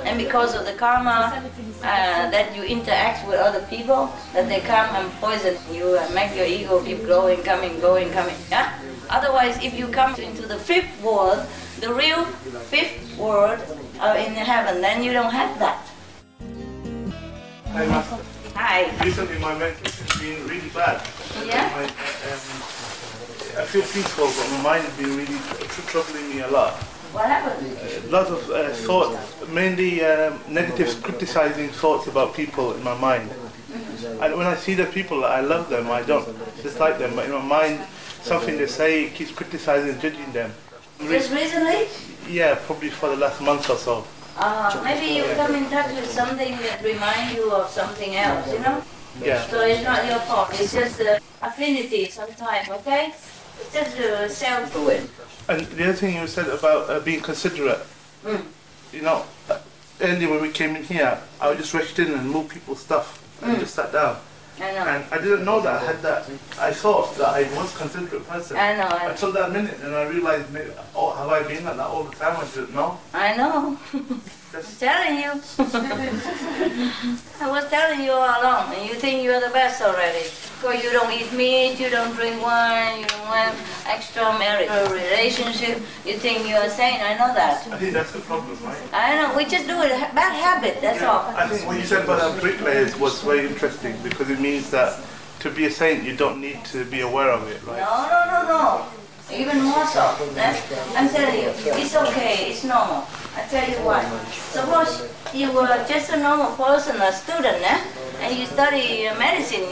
Speaker 1: and because of the karma that you interact with other people, that they come and poison you and make your ego keep growing, coming, yeah? Otherwise, if you come into the fifth world, the real fifth world in heaven, then you don't have that.
Speaker 7: Hi, Master.
Speaker 1: Hi.
Speaker 7: Recently, my mental has been really bad.
Speaker 1: Yeah?
Speaker 7: I feel peaceful, but my mind has been really troubling me a lot.
Speaker 1: What happened?
Speaker 7: Lots of thoughts, mainly negative, criticizing thoughts about people in my mind. And when I see the people, I love them, I don't dislike them, but in my mind, something they say keeps criticizing and judging them.
Speaker 1: Just recently?
Speaker 7: Yeah, probably for the last month or so.
Speaker 1: Maybe you come in touch with something that reminds you of something else, you know?
Speaker 7: Yeah.
Speaker 1: So it's not your fault, it's just affinity sometimes, okay? It's just self to it.
Speaker 7: And the other thing you said about being considerate, you know, earlier when we came in here, I just rushed in and moved people's stuff and just sat down.
Speaker 1: I know.
Speaker 7: And I didn't know that I had that. I thought that I was a considerate person.
Speaker 1: I know.
Speaker 7: Until that minute, and I realized, maybe, oh, have I been like that all the time? I didn't know.
Speaker 1: I know. I'm telling you. I was telling you all along, and you think you're the best already. Because you don't eat meat, you don't drink wine, you don't have extramarital relationship. You think you're a saint, I know that.
Speaker 7: I think that's the problem, right?
Speaker 1: I know, we just do it, bad habit, that's all.
Speaker 7: I think what you said about bricklayers was very interesting because it means that to be a saint, you don't need to be aware of it, right?
Speaker 1: No. Even more so. I'm telling you, it's okay, it's normal. I tell you why. Suppose you were just a normal person, a student, and you study medicine,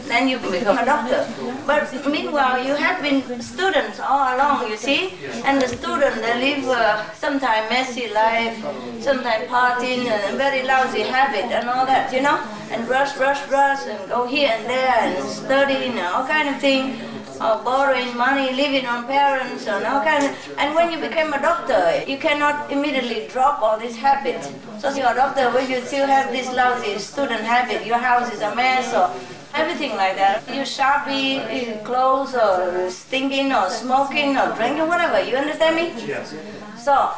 Speaker 1: then you become a doctor. But meanwhile, you have been students all along, you see? And the student, they live sometimes messy life, sometimes partying, and very lousy habit and all that, you know? And rush, and go here and there, and studying, and all kind of things. Borrowing money, living on parents, and all kind of. And when you became a doctor, you cannot immediately drop all this habit. So you're a doctor, but you still have this lousy student habit. Your house is a mess, or everything like that. You sharpie clothes, or stinking, or smoking, or drinking, whatever. You understand me?
Speaker 7: Yes.
Speaker 1: So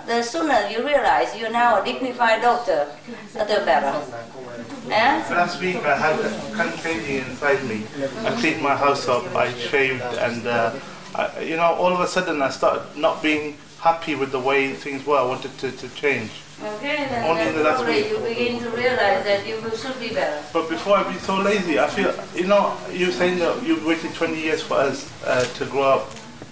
Speaker 1: the sooner you realize you're now a dignified doctor, the better.
Speaker 7: Last week I had kind of changing inside me. I cleaned my house up, I shaved, and you know, all of a sudden I started not being happy with the way things were. I wanted to change.
Speaker 1: Okay, then
Speaker 7: only in the last week.
Speaker 1: You begin to realize that you should be better.
Speaker 7: But before I'd be so lazy, I feel, you know, you're saying that you've waited 20 years for us to grow up.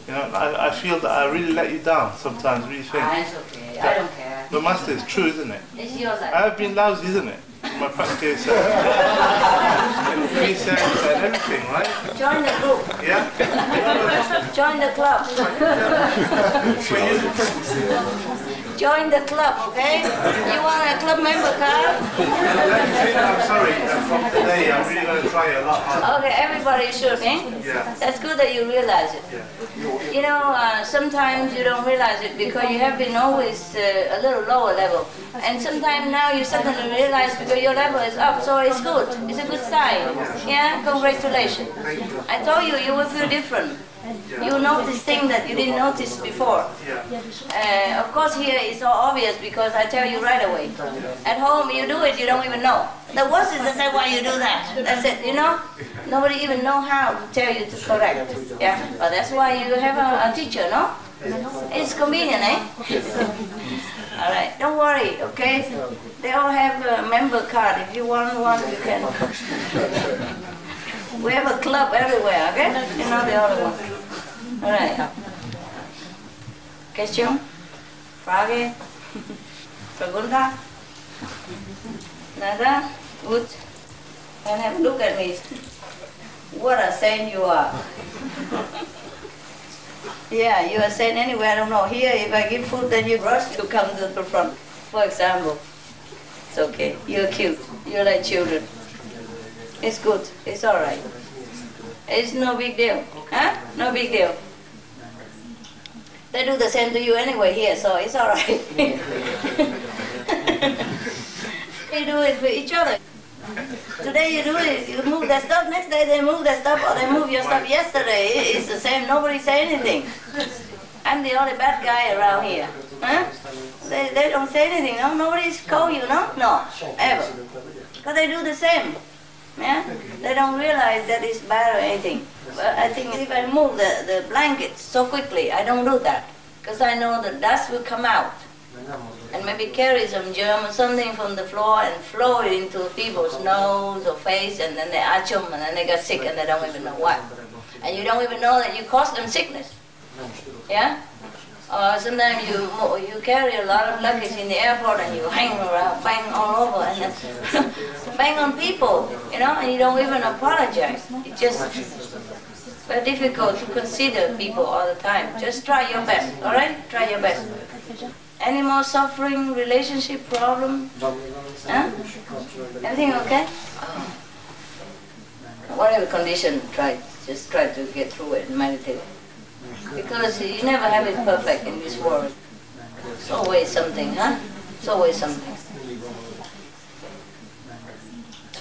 Speaker 7: You know, I feel that I really let you down sometimes, really think.
Speaker 1: It's okay, I don't care.
Speaker 7: But Master, it's true, isn't it?
Speaker 1: It's your life.
Speaker 7: I have been lousy, isn't it? In my practice, and precepts and everything, right?
Speaker 1: Join the group.
Speaker 7: Yeah?
Speaker 1: Join the club. Join the club, okay? You want a club member card?
Speaker 7: I'm sorry, from today I'm really going to try a lot harder.
Speaker 1: Okay, everybody should, eh?
Speaker 7: Yeah.
Speaker 1: That's good that you realize it.
Speaker 7: Yeah.
Speaker 1: You know, sometimes you don't realize it because you have been always a little lower level. And sometimes now you suddenly realize because your level is up, so it's good. It's a good sign. Yeah, congratulations. I told you, you will feel different. You notice things that you didn't notice before. Of course here it's so obvious because I tell you right away. At home you do it, you don't even know. The worst is to say why you do that. That's it, you know? Nobody even know how to tell you to correct. Yeah, but that's why you have a teacher, no? It's convenient, eh? All right, don't worry, okay? They all have a member card. If you want one, you can. We have a club everywhere, okay? You know the other one. All right. Question? Frage? Pregunta? Nada? Good. And have a look at me. What a saint you are. Yeah, you are saint anywhere, I don't know. Here, if I give food, then you rush to come to the front. For example. It's okay. You're cute. You're like children. It's good. It's all right. It's no big deal. Huh? No big deal. They do the same to you anyway here, so it's all right. We do it for each other. Today you do it, you move that stuff, next day they move that stuff, or they move your stuff yesterday. It's the same, nobody say anything. I'm the only bad guy around here. Huh? They don't say anything, no? Nobody's call you, no? No, ever. Because they do the same. Yeah? They don't realize that it's bad or anything. But I think if I move the blanket so quickly, I don't do that. Because I know the dust will come out. And maybe carry some germ or something from the floor and flow it into people's nose or face, and then they achum, and then they get sick and they don't even know why. And you don't even know that you caused them sickness. Yeah? Or sometimes you carry a lot of luggage in the airport and you hang around, bang all over, and then bang on people, you know, and you don't even apologize. It's just very difficult to consider people all the time. Just try your best, all right? Try your best. Any more suffering, relationship problem? Huh? Everything okay? Oh. Whatever condition, just try to get through it and meditate. Because you never have it perfect in this world. It's always something, huh? It's always something.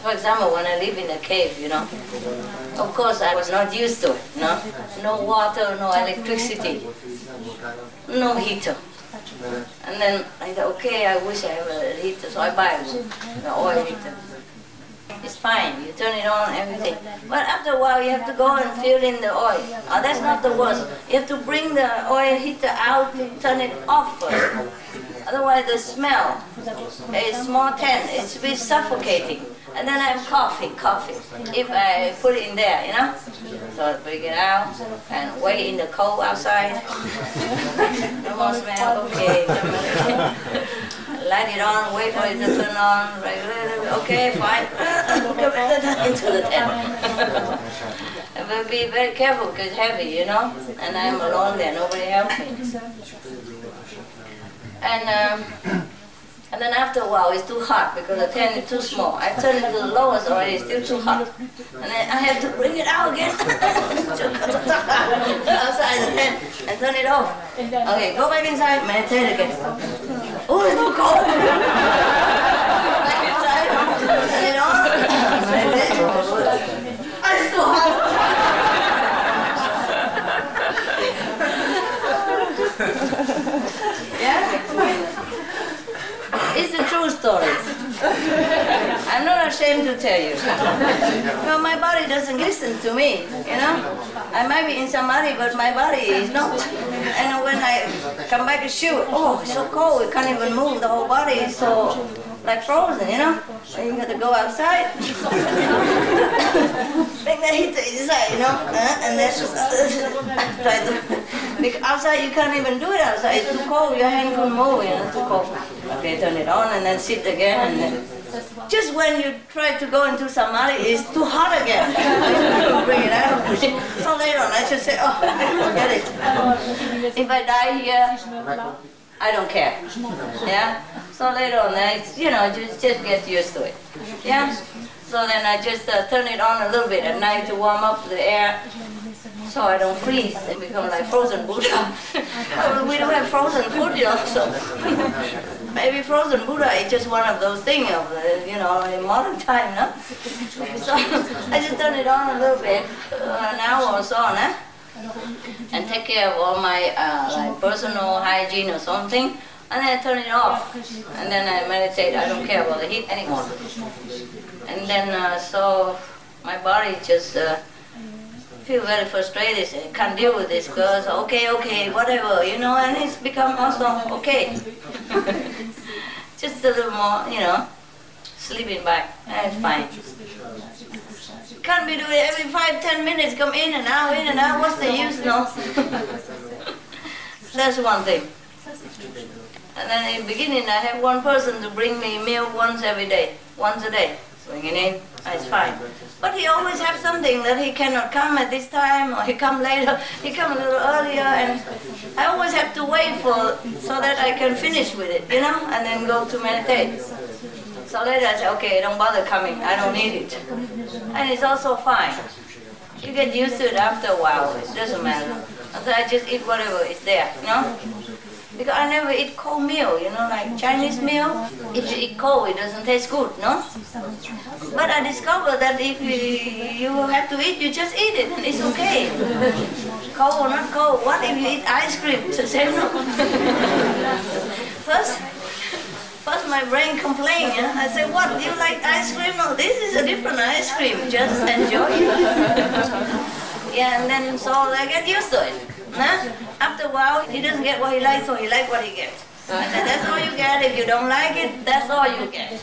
Speaker 1: For example, when I live in a cave, you know, of course I was not used to it, no? No water, no electricity, no heater. And then I thought, okay, I wish I have a heater, so I buy one, the oil heater. It's fine, you turn it on, everything. But after a while, you have to go and fill in the oil. Oh, that's not the worst. You have to bring the oil heater out, turn it off first. Otherwise, the smell is more tense. It's a bit suffocating. And then I'm coughing. If I put it in there, you know? So I bring it out and wait in the cold outside. No more smell, okay. Light it on, wait for it to turn on. Okay, fine. Into the tent. But be very careful because it's heavy, you know? And I'm alone there, nobody helps me. And then after a while, it's too hot because the tent is too small. I turn it to the lowest already, it's still too hot. And then I have to bring it out again. Outside the tent and turn it off. Okay, go back inside, meditate again. Oh, it's so cold. Back inside, turn it on, meditate. It's too hot. Yeah? It's a true story. I'm not ashamed to tell you. No, my body doesn't listen to me, you know. I might be in samadhi, but my body is not. And when I come back and shoot, oh, it's so cold, it can't even move. The whole body is so like frozen, you know. And you got to go outside. Bring the heater inside, you know. And then try to. Because outside you can't even do it outside. It's too cold. Your hand can't move, you know. It's too cold. Okay, turn it on and then sit again, and then just when you try to go into samadhi, it's too hot again. Bring it out. So later on, I just say, oh, forget it. If I die here, I don't care. Yeah. So later on, you know, just get used to it. Yeah. So then I just turn it on a little bit at night to warm up the air, so I don't freeze and become like frozen Buddha. We don't have frozen food, you know, so maybe frozen Buddha is just one of those things of, you know, in modern time, no? So I just turn it on a little bit, an hour or so, no? And take care of all my like personal hygiene or something, and then I turn it off, and then I meditate. I don't care about the heat anymore. And then so my body just feel very frustrated and can't deal with this because okay, whatever, you know, and it's become also okay. Just a little more, you know, sleeping back, and it's fine. Can't be doing it every 5-10 minutes, come in and out, what's the use, no? That's one thing. And then in the beginning, I have one person to bring me milk once a day. Bring it in, it's fine. But he always has something that he cannot come at this time, or he come later, he come a little earlier, and I always have to wait so that I can finish with it, you know, and then go to meditate. So later I say, okay, don't bother coming, I don't need it. And it's also fine. You get used to it after a while, it doesn't matter. So I just eat whatever is there, you know? Because I never eat cold meal, you know, like Chinese meal. If you eat cold, it doesn't taste good, no? But I discovered that if you have to eat, you just eat it, and it's okay. Cold or not cold, what if you eat ice cream? It's the same, no? First my brain complained, you know? I said, what, do you like ice cream? No, this is a different ice cream, just enjoy it. Yeah, and then so I get used to it. Huh? After a while, he doesn't get what he likes, so he likes what he gets. And that's all you get. If you don't like it, that's all you get.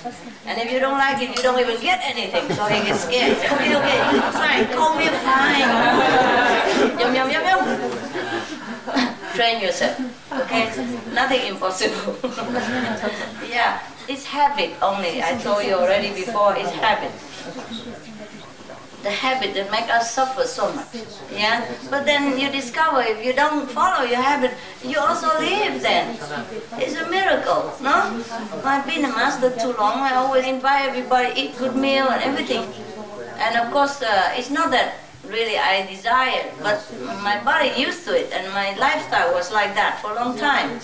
Speaker 1: And if you don't like it, you don't even get anything, so he gets scared. Okay, fine, call me fine. Yum, yum, yum, yum. Train yourself, okay? Nothing impossible. Yeah, it's habit only. I told you already before, it's habit. The habit that makes us suffer so much, yeah? But then you discover if you don't follow your habit, you also live then. It's a miracle, no? I've been a master too long. I always invite everybody, eat good meal and everything. And of course, it's not that really I desire, but my body used to it, and my lifestyle was like that for a long time.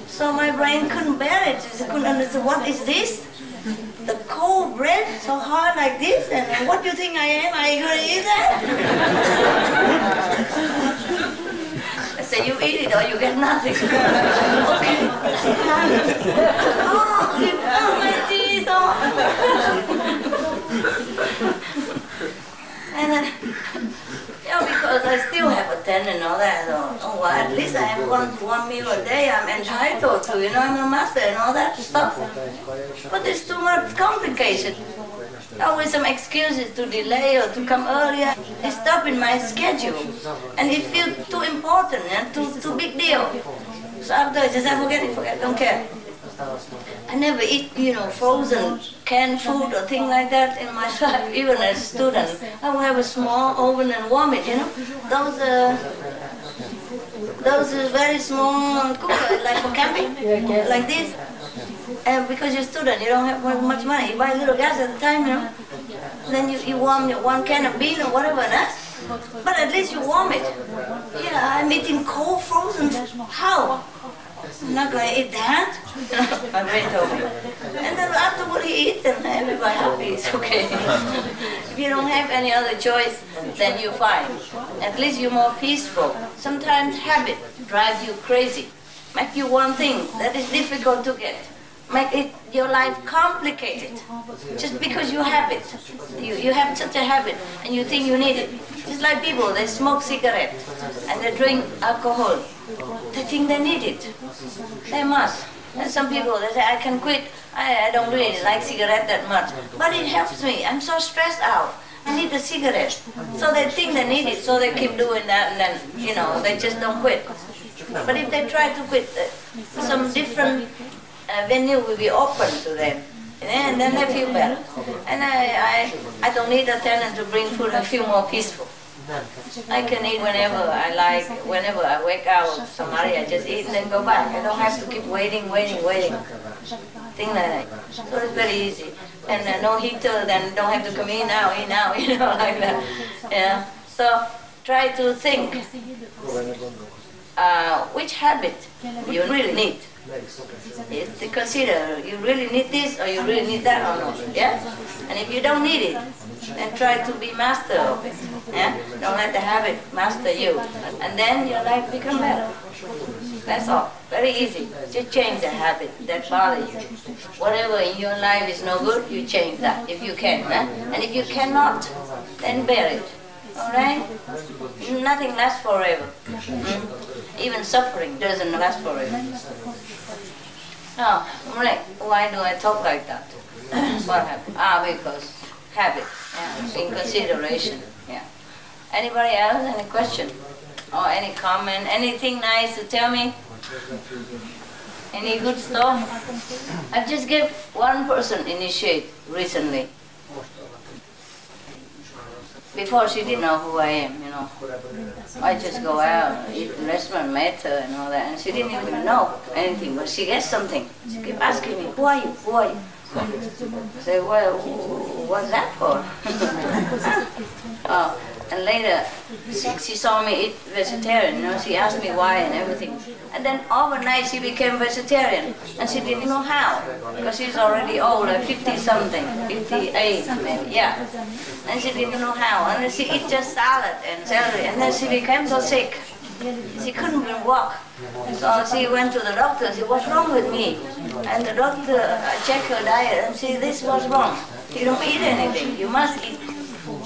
Speaker 1: So my brain couldn't bear it. It couldn't understand, what is this? The cold bread, so hard like this, and what do you think I am? Are you going to eat that? I say, you eat it or you get nothing. Okay. Oh, my teeth. And then, because I still have a 10 and all that, well, at least I have one meal a day I'm entitled to, you know, I'm a master and all that stuff. But it's too much complicated. Always some excuses to delay or to come earlier. It's stopping my schedule. And it feels too important and too big deal. So after I just say, forget, don't care. I never eat, you know, frozen canned food or thing like that in my life, even as a student. I would have a small oven and warm it, you know. Those very small cookers, like for camping, like this. And because you're a student, you don't have much money. You buy a little gas at the time, you know. Then you warm your one can of bean or whatever, no? But at least you warm it. Yeah, I'm eating cold frozen. How? I'm not going to eat that. My brain told me. And then afterward he eats and everybody happy, it's okay. If you don't have any other choice, then you're fine. At least you're more peaceful. Sometimes habit drives you crazy. Make you one thing that is difficult to get. Make your life complicated. Just because you have it. You have such a habit and you think you need it. Just like people, they smoke cigarette and they drink alcohol. They think they need it. They must. And some people, they say, I can quit. I don't really like cigarette that much. But it helps me. I'm so stressed out. I need a cigarette. So they think they need it, so they keep doing that, and then, you know, they just don't quit. But if they try to quit, some different venue will be open to them. And then they feel better. And I don't need a tenant to bring food. I feel more peaceful. I can eat whenever I like. Whenever I wake out of Somalia, I just eat and then go back. I don't have to keep waiting. Thing like that. So it's very easy. And no heater, then don't have to come in now, you know, like that. Yeah. So try to think which habit you really need. To consider, you really need this or you really need that or not, yeah? And if you don't need it, then try to be master of it, yeah? Don't let the habit master you. And then your life become better. That's all. Very easy. Just change the habit that bothers you. Whatever in your life is no good, you change that, if you can, huh? And if you cannot, then bear it. Alright? Nothing lasts forever. Even suffering doesn't last forever. Oh, right. Why do I talk like that? What happened? Because habit. Yeah. In consideration. Yeah. Anybody else? Any question? Or any comment? Anything nice to tell me? Any good stuff? I've just gave one person initiate recently. Before she didn't know who I am, you know. I just go out, eat in restaurant, met her and all that, and she didn't even know anything, but she gets something. She kept asking me, who are you? Who are you? I say, well, what's that for? And later, she saw me eat vegetarian, you know, she asked me why and everything. And then overnight she became vegetarian, and she didn't know how, because she's already old, like 50-something, 58 maybe, yeah. And she didn't know how, and then she eat just salad and celery, and then she became so sick. She couldn't even walk. So she went to the doctor and said, what's wrong with me? And the doctor checked her diet and said, this was wrong. You don't eat anything, you must eat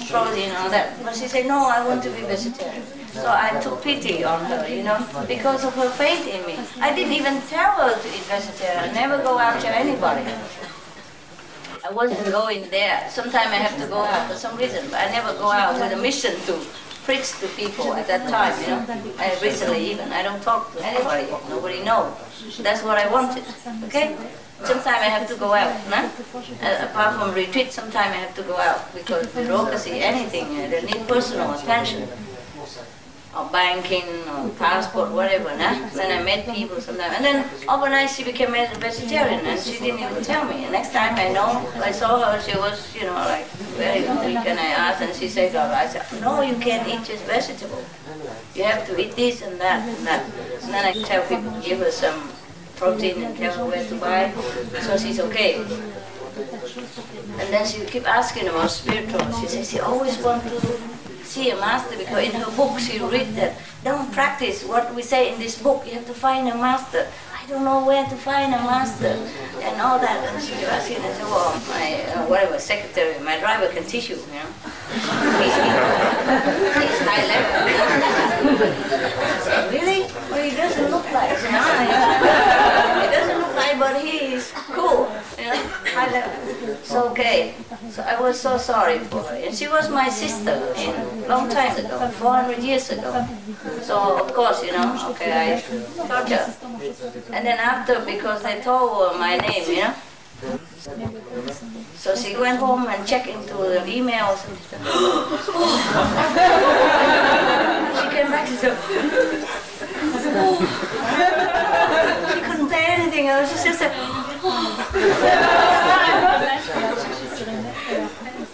Speaker 1: protein and all that. But she said, no, I want to be vegetarian. So I took pity on her, you know, because of her faith in me. I didn't even tell her to eat vegetarian. I never go after anybody. I wasn't going there. Sometimes I have to go out for some reason, but I never go out with a mission to preach to people at that time, you know. And recently even, I don't talk to anybody. Nobody knows. That's what I wanted, okay? Sometimes I have to go out, no? Apart from retreat, sometimes I have to go out because bureaucracy, anything, they need personal attention. Or banking, or passport, whatever, no? Then I met people sometimes. And then overnight she became a vegetarian and she didn't even tell me. And next time I know, I saw her, she was, you know, like very weak, and I asked and she said, oh, I said, no, you can't eat just vegetable. You have to eat this and that and that. And then I tell people, give her some protein and tell her where to buy, so she's okay. And then she keep asking about spiritual. She says she always wants to see a master, because in her book she read that don't practice what we say in this book, you have to find a master. I don't know where to find a master and all that. And she was asking, I said, well, my whatever secretary, my driver can teach you, you know. He's high level. I said, really? Well, he doesn't look like, you know. He doesn't look like, but he's cool, you know, high level. It's okay. So I was so sorry for her. And she was my sister a long time ago, 400 years ago. So of course, you know, okay, I taught her. And then after, because I told her my name, you know. So she went home and checked into the emails and she said, she came back and said, she couldn't say anything. I was just said,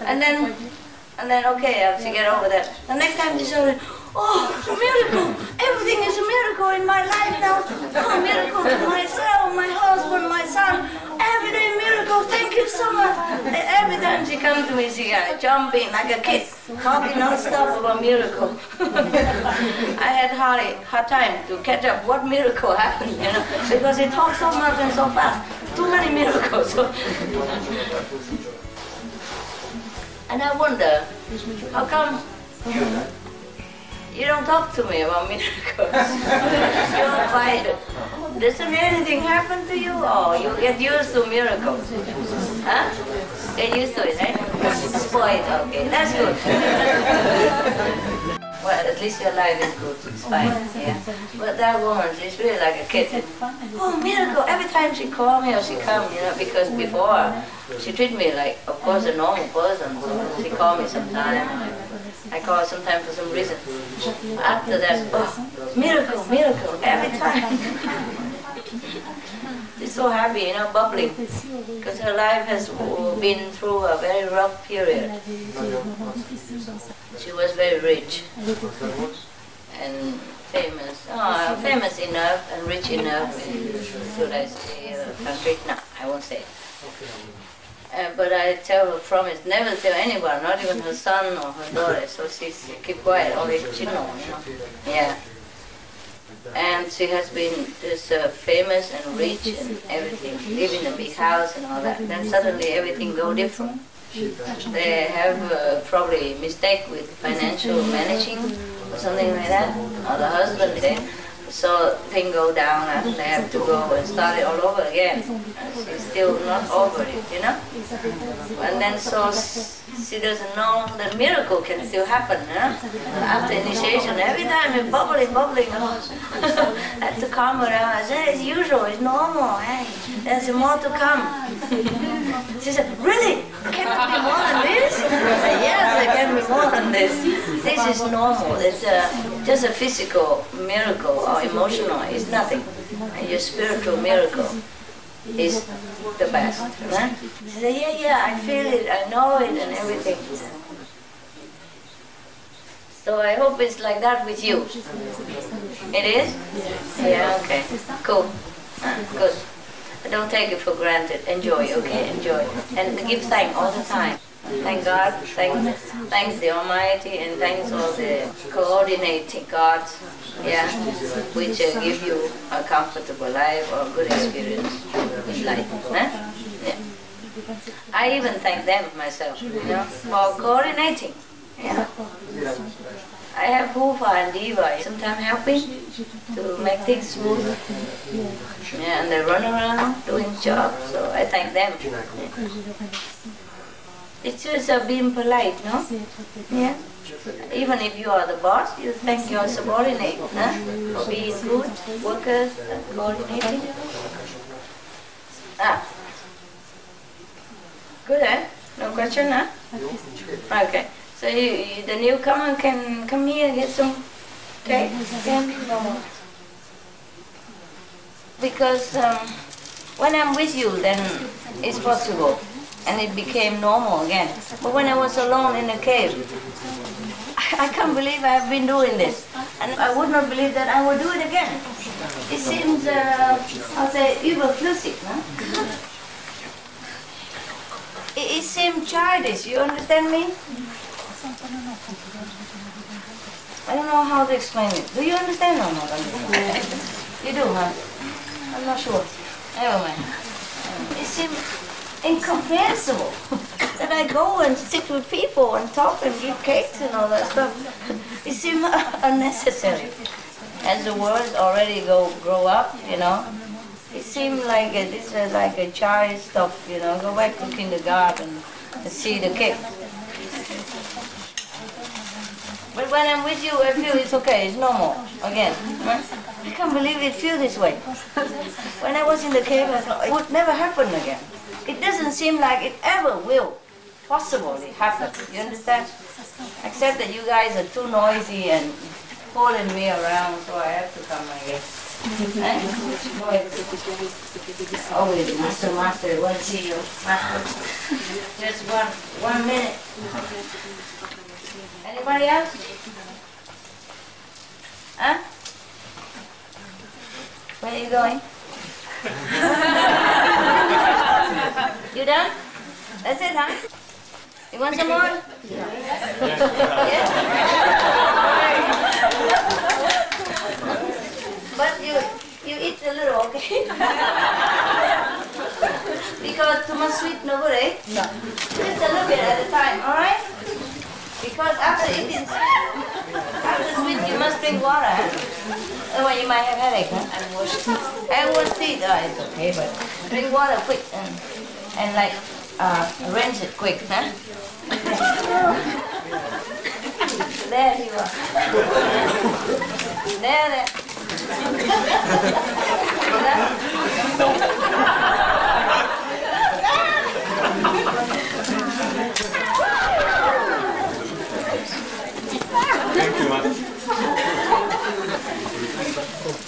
Speaker 1: and then okay, she get over that. The next time she said, oh, a miracle! Everything is a miracle in my life now. Oh, a miracle to myself, my husband, my son. Every day miracle. Thank you so much. Every time she comes to me, she jumping like a kid, talking non-stop about miracle. I had hard time to catch up what miracle happened, you know, because he talks so much and so fast. Too many miracles. And I wonder, how come you don't talk to me about miracles? You're quiet. Doesn't anything happen to you? Or you get used to miracles? Huh? Get used to it, right? Spoiled, okay, that's good. Well, at least your life is good, it's fine, yeah. But that woman, she's really like a kid. Oh, miracle! Every time she call me or she come, you know, because before she treat me like, of course, a normal person. So she call me sometime. I call her sometime for some reason. After that, oh, miracle, miracle, every time. She's so happy, you know, bubbling, because her life has been through a very rough period. She was very rich and famous. Oh, famous enough and rich enough, should I say, country? No, I won't say. But I tell her, promise, never tell anyone, not even her son or her daughter, so she keep quiet, only she knows, you know. Yeah. And she has been just famous and rich and everything, live in a big house and all that. Then suddenly everything go different. They have probably mistake with financial managing or something like that. Or the husband there. So thing go down and they have to go and start it all over again. She's still not over it, you know? And then so she doesn't know that miracle can still happen, you know? After initiation, every time it's bubbling. I have to calm her down. I said, it's usual, it's normal, hey, there's more to come. She said, really? Can it be more than this? I said, yes, there can be more than this. This is normal. It's just a physical miracle or emotional. It's nothing. And your spiritual miracle is the best. Right? She said, yeah, I feel it, I know it and everything. So I hope it's like that with you. It is? Yeah, okay. Cool. Good. Don't take it for granted. Enjoy, okay? Enjoy. And give thanks all the time. Thank God, thanks the Almighty, and thanks all the coordinating gods, yeah, which give you a comfortable life or good experience in life. Huh? Yeah. I even thank them myself, you know, for coordinating. Yeah. I have Hufa and Diva sometimes helping to make things smooth. Yeah, and they run around doing jobs, so I thank them. Yeah. It's just being polite, no? Yeah. Even if you are the boss, you thank your subordinate, huh? For being good workers and coordinating. Good, eh? No question, huh? Okay. So the newcomer can come here and get some cake? No. Because when I'm with you, then it's possible. And it became normal again. But when I was alone in a cave, I can't believe I have been doing this. And I would not believe that I would do it again. It seems, I'll say, überflüssig, no? It seems childish, you understand me? I don't know how to explain it. Do you understand or not? You do, huh? I'm not sure. Never mind. It seems incomprehensible that I go and sit with people and talk and give cakes and all that stuff. It seems unnecessary. As the words already grow up, you know, it seems like this is like a child stuff, you know. Go back to kindergarten and see the cake. But when I'm with you, I feel it's okay, it's normal again. I can't believe it feels this way. When I was in the cave, I thought it would never happen again. It doesn't seem like it ever will possibly happen. You understand? Except that you guys are too noisy and pulling me around, so I have to come, I guess. Always, master, want to see you. Master. Just one minute. Anybody else? Huh? Where are you going? You done? That's it, huh? You want some more? Yeah? But you eat a little, okay? Because too much sweet, no good, eh? No. Just a little bit at a time, alright? Because after eating, after sweet, you must drink water, huh? Otherwise you might have headache, huh? And wash teeth, it's okay, but drink water quick and like rinse it quick, huh? There you are. There.
Speaker 8: Thank you, man.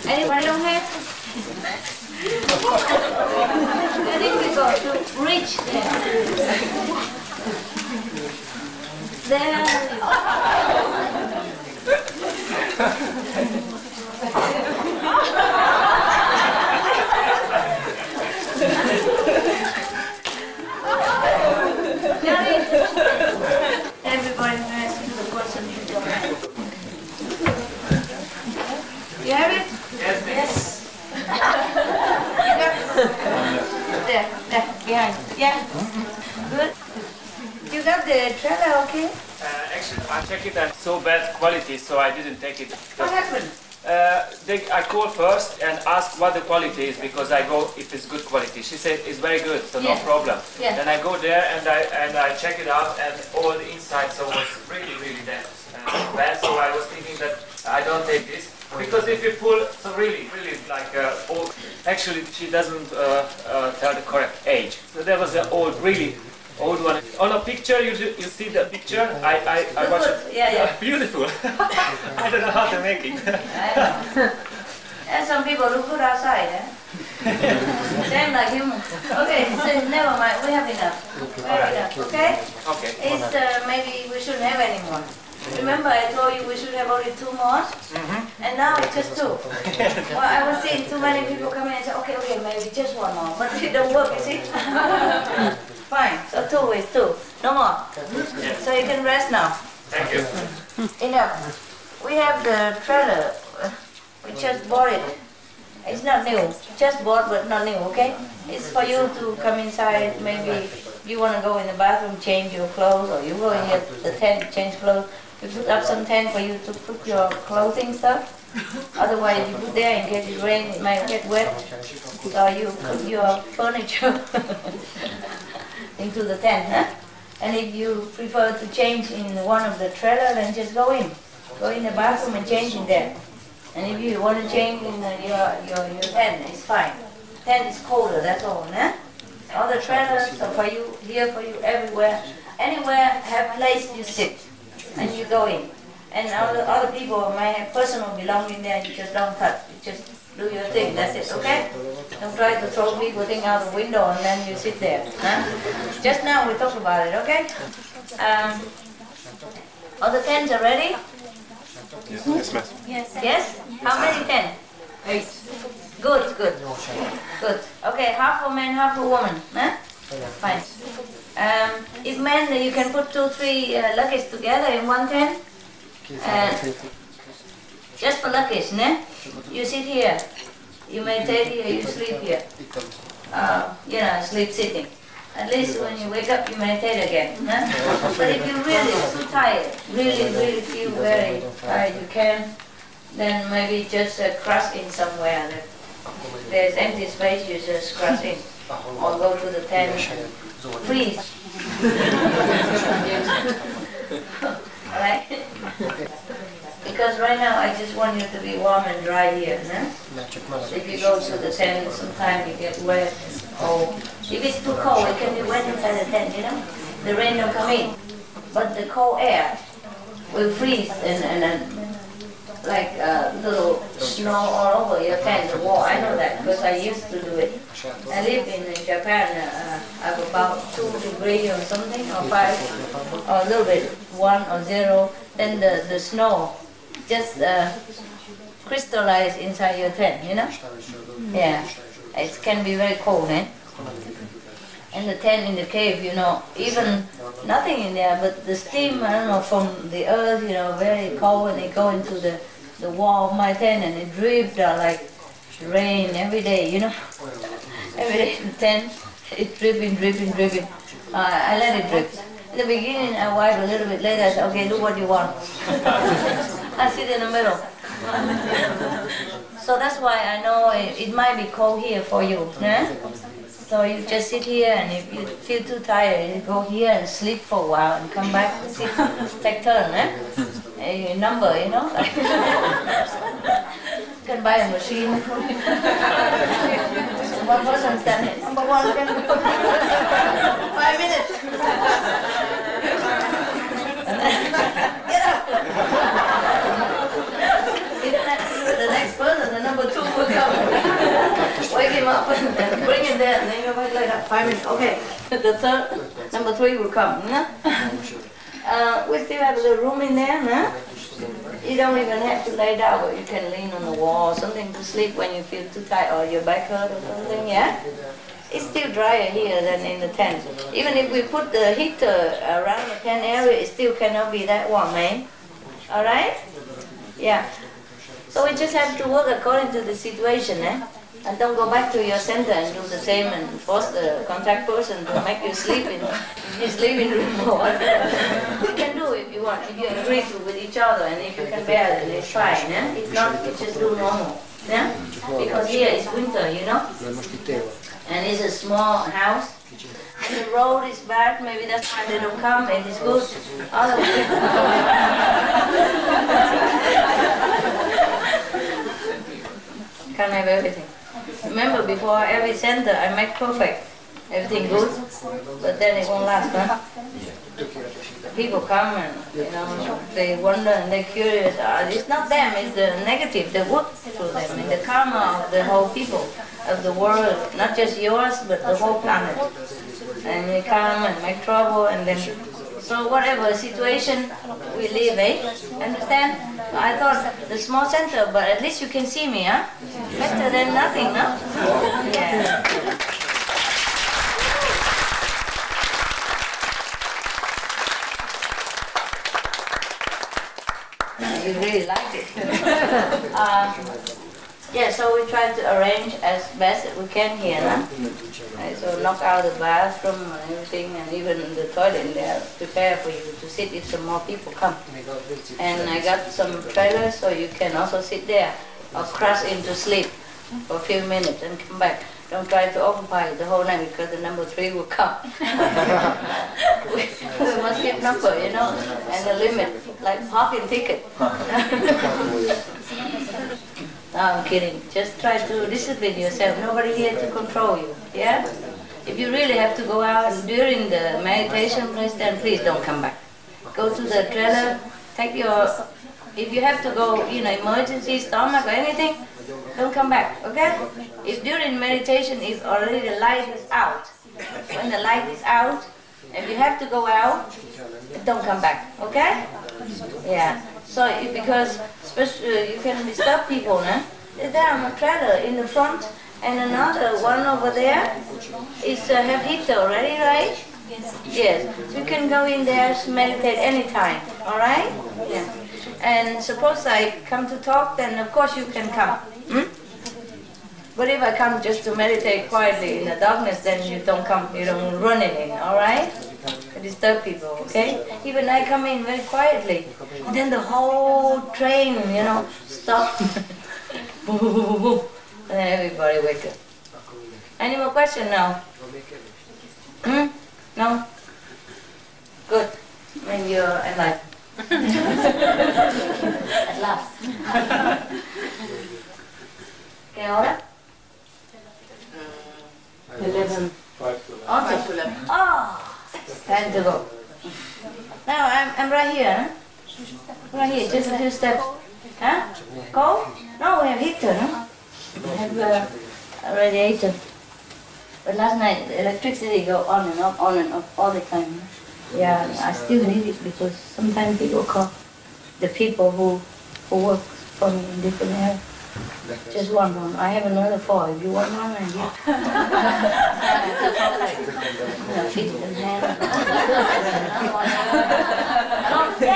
Speaker 1: Anybody don't have? I think we go to reach there. Everybody has the person you don't have. You have it? Yes. There, behind. Yeah. Good. You got the trailer, okay?
Speaker 6: Actually, I checked it at so bad quality, so I didn't take it.
Speaker 1: What happened?
Speaker 6: I call first and ask what the quality is, because I go if it's good quality. She said it's very good, so no problem.
Speaker 1: Yeah.
Speaker 6: Then I go there and I check it out, and all the inside so was really dense and bad. So I was thinking that I don't take this, because if you pull, so really like old. Actually, she doesn't tell the correct age. So there was an really old one. On a picture, you see the picture. I watch it.
Speaker 1: Yeah.
Speaker 6: Beautiful. I don't know how to make it.
Speaker 1: And some people look good outside, eh? Same like human. Okay, so never mind. We have enough. We have enough. Okay?
Speaker 6: Okay.
Speaker 1: It's maybe we shouldn't have any more. Remember, I told you we should have only 2 more, and now it's just 2. Well, I was seeing too many people come in and say, okay, maybe just 1 more, but it don't work, you see? Fine, so 2 is 2, no more. So you can rest now.
Speaker 6: Thank you.
Speaker 1: Enough. We have the trailer. We just bought it. It's not new. Just bought, but not new. Okay? It's for you to come inside. Maybe you want to go in the bathroom, change your clothes, or you go in here, the tent, change clothes. We put up some tent for you to put your clothing stuff. Otherwise, you put there in case it rains, it might get wet. So you put your furniture into the tent, huh? And if you prefer to change in one of the trailer, then just go in. Go in the bathroom and change in there. And if you want to change in your tent, it's fine. Tent is colder, that's all, huh? All the trailers are for you, here for you, everywhere. Anywhere have place you sit, and you go in. And all the other people might have personal belongings there, and you just don't touch. You just do your thing, that's it, okay? Don't try to throw people thing out the window and then you sit there. Huh? Just now we talked about it, okay? All the tents are ready?
Speaker 7: Yes, ma'am.
Speaker 1: Yes? How many tents? 8. Good. Okay, half for men, half for women. Huh? Fine. If men, you can put 2, 3 luggage together in one tent. Just for luggage, ne? You sit here. You meditate here, you sleep here. Sleep sitting. At least when you wake up, you meditate again. Huh? But if you're really too tired, really feel very tired, you can, then maybe just cross in somewhere. There's empty space, you just cross in. Or go to the tent and freeze. Alright? Because right now I just want you to be warm and dry here. No? So if you go to the tent, sometimes you get wet and cold. If it's too cold, it can be wet inside the tent, you know? The rain don't come in. But the cold air will freeze and like little snow all over your tent, the wall. I know that because I used to do it. I live in Japan. I have about 2 degrees or something, or 5, or a little bit, 1 or 0. Then the snow just crystallize inside your tent, you know? Yeah, it can be very cold, eh? And the tent in the cave, you know, even nothing in there, but the steam, I don't know, from the earth, you know, very cold, and it go into the wall of my tent, and it dripped like rain every day, you know? Every day in the tent, it's dripping. I let it drip. In the beginning, I wiped a little bit. Later, I said, okay, do what you want. I sit in the middle. So that's why I know it might be cold here for you. Eh? So you just sit here, and if you feel too tired, you go here and sleep for a while and come back and sit, take turn. A number, you know? You can buy a machine. One person standing. Number 1 can go. 5 minutes. Get up. You don't have to do it the next person. The number 2 will come. Wake him up and bring him there. And then you go like that. 5 minutes. Okay. The third, number 3 will come. We still have a little room in there. Huh? You don't even have to lay down, but you can lean on the wall or something to sleep when you feel too tired or your back hurt or something, yeah? It's still drier here than in the tent. Even if we put the heater around the tent area, it still cannot be that warm, eh? Alright? Yeah. So we just have to work according to the situation, eh? And don't go back to your center and do the same and force the contact person to make you sleep in his living room or whatever. You can do if you want, if you agree to with each other and if you can bear it, it's fine. Eh? If not, you just do normal. Yeah? Because here it's winter, you know? And it's a small house. And the road is bad, maybe that's why they don't come, it is good. Otherwise, can't have everything. Remember, before every center I make perfect, everything good, but then it won't last, huh? People come and, you know, they wonder and they're curious. It's not them, it's the negative, the work through them, and the karma of the whole people, of the world, not just yours, but the whole planet. And they come and make trouble, and then, so whatever situation we live, eh? Understand? I thought the small center, but at least you can see me, huh? Better than nothing, no? Yeah. You really like it. Yeah, so we try to arrange as best as we can here, no? So knock out the bathroom and everything, and even the toilet there, prepare for you to sit if some more people come. And I got some trailers so you can also sit there or crash into sleep for a few minutes and come back. Don't try to occupy the whole night because the number 3 will come. we must keep number, you know, and the limit, like parking ticket. No, I'm kidding. Just try to discipline yourself. Nobody here to control you. Yeah? If you really have to go out during the meditation place, then please don't come back. Go to the trailer, take your, if you have to go, you know, emergency, stomach or anything, don't come back, okay? If during meditation, if already the light is out, when the light is out, if you have to go out, don't come back, okay? Yeah. So, because especially you can disturb people, no? There are a trailer in the front and another one over there is have heater already, right? Yes. So you can go in there to meditate anytime, all right? Yeah. And suppose I come to talk, then of course you can come. Hmm? But if I come just to meditate quietly in the darkness, then you don't come, you don't run it in, all right? Disturb people, okay? Even I come in very quietly, and then the whole train, you know, stop. Boom, boom, boom, boom, and then everybody wake up. Any more questions now? Hmm? No? Good. Then you're alive. At last. Okay, ahora? 11. 5 to 11. Oh! Time to go. Now I'm right here, huh? Right here, just a few steps. Huh? Cold? No, we have heater, no? We have a radiator. But last night the electricity go on and off all the time. Yeah, I still need it because sometimes people call the people who work for me in different areas. Just one room. I have another 4. If you want one, I give. Feet and hands. Okay.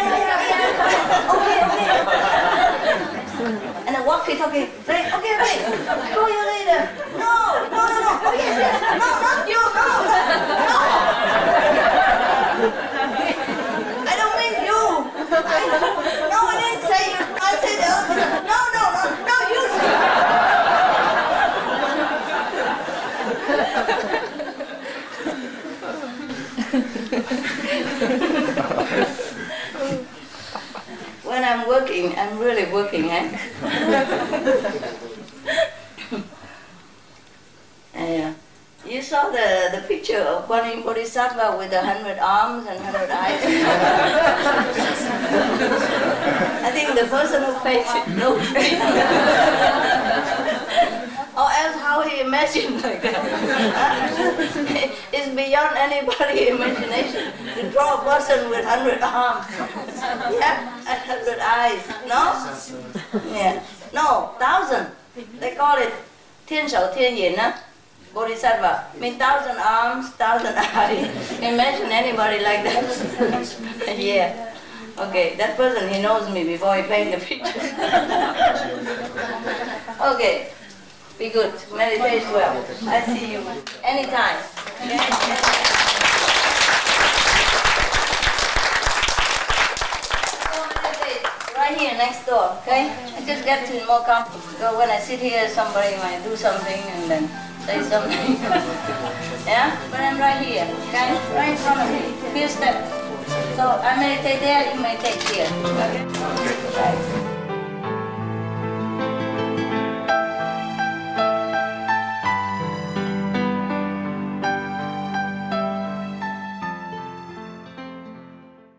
Speaker 1: And the walkie-talkie. Okay. Go you later. No. Oh yes. No, not you. No. I don't mean you. No, I didn't say you. I said the other. No, you. When I'm working, I'm really working, eh? Yeah. You saw the picture of Quen Bodhisattva with 100 arms and 100 eyes? I think the person who painted knows me. Or else how he imagined like that. It's beyond anybody's imagination to draw a person with 100 arms. Yeah, and 100 eyes. No? Yeah. No, 1,000. They call it 天手天眼, huh? Bodhisattva. Mean 1,000 arms, 1,000 eyes. Imagine anybody like that. Yeah. Okay, that person, he knows me before he painted the picture. Okay. Be good. Meditate well. I see you anytime. Okay? Right here next door, okay? I just get to more comfortable. So when I sit here, somebody might do something and then say something. Yeah? But I'm right here, okay? Right in front of me. Few steps. So I meditate there, you meditate here. Okay? Right.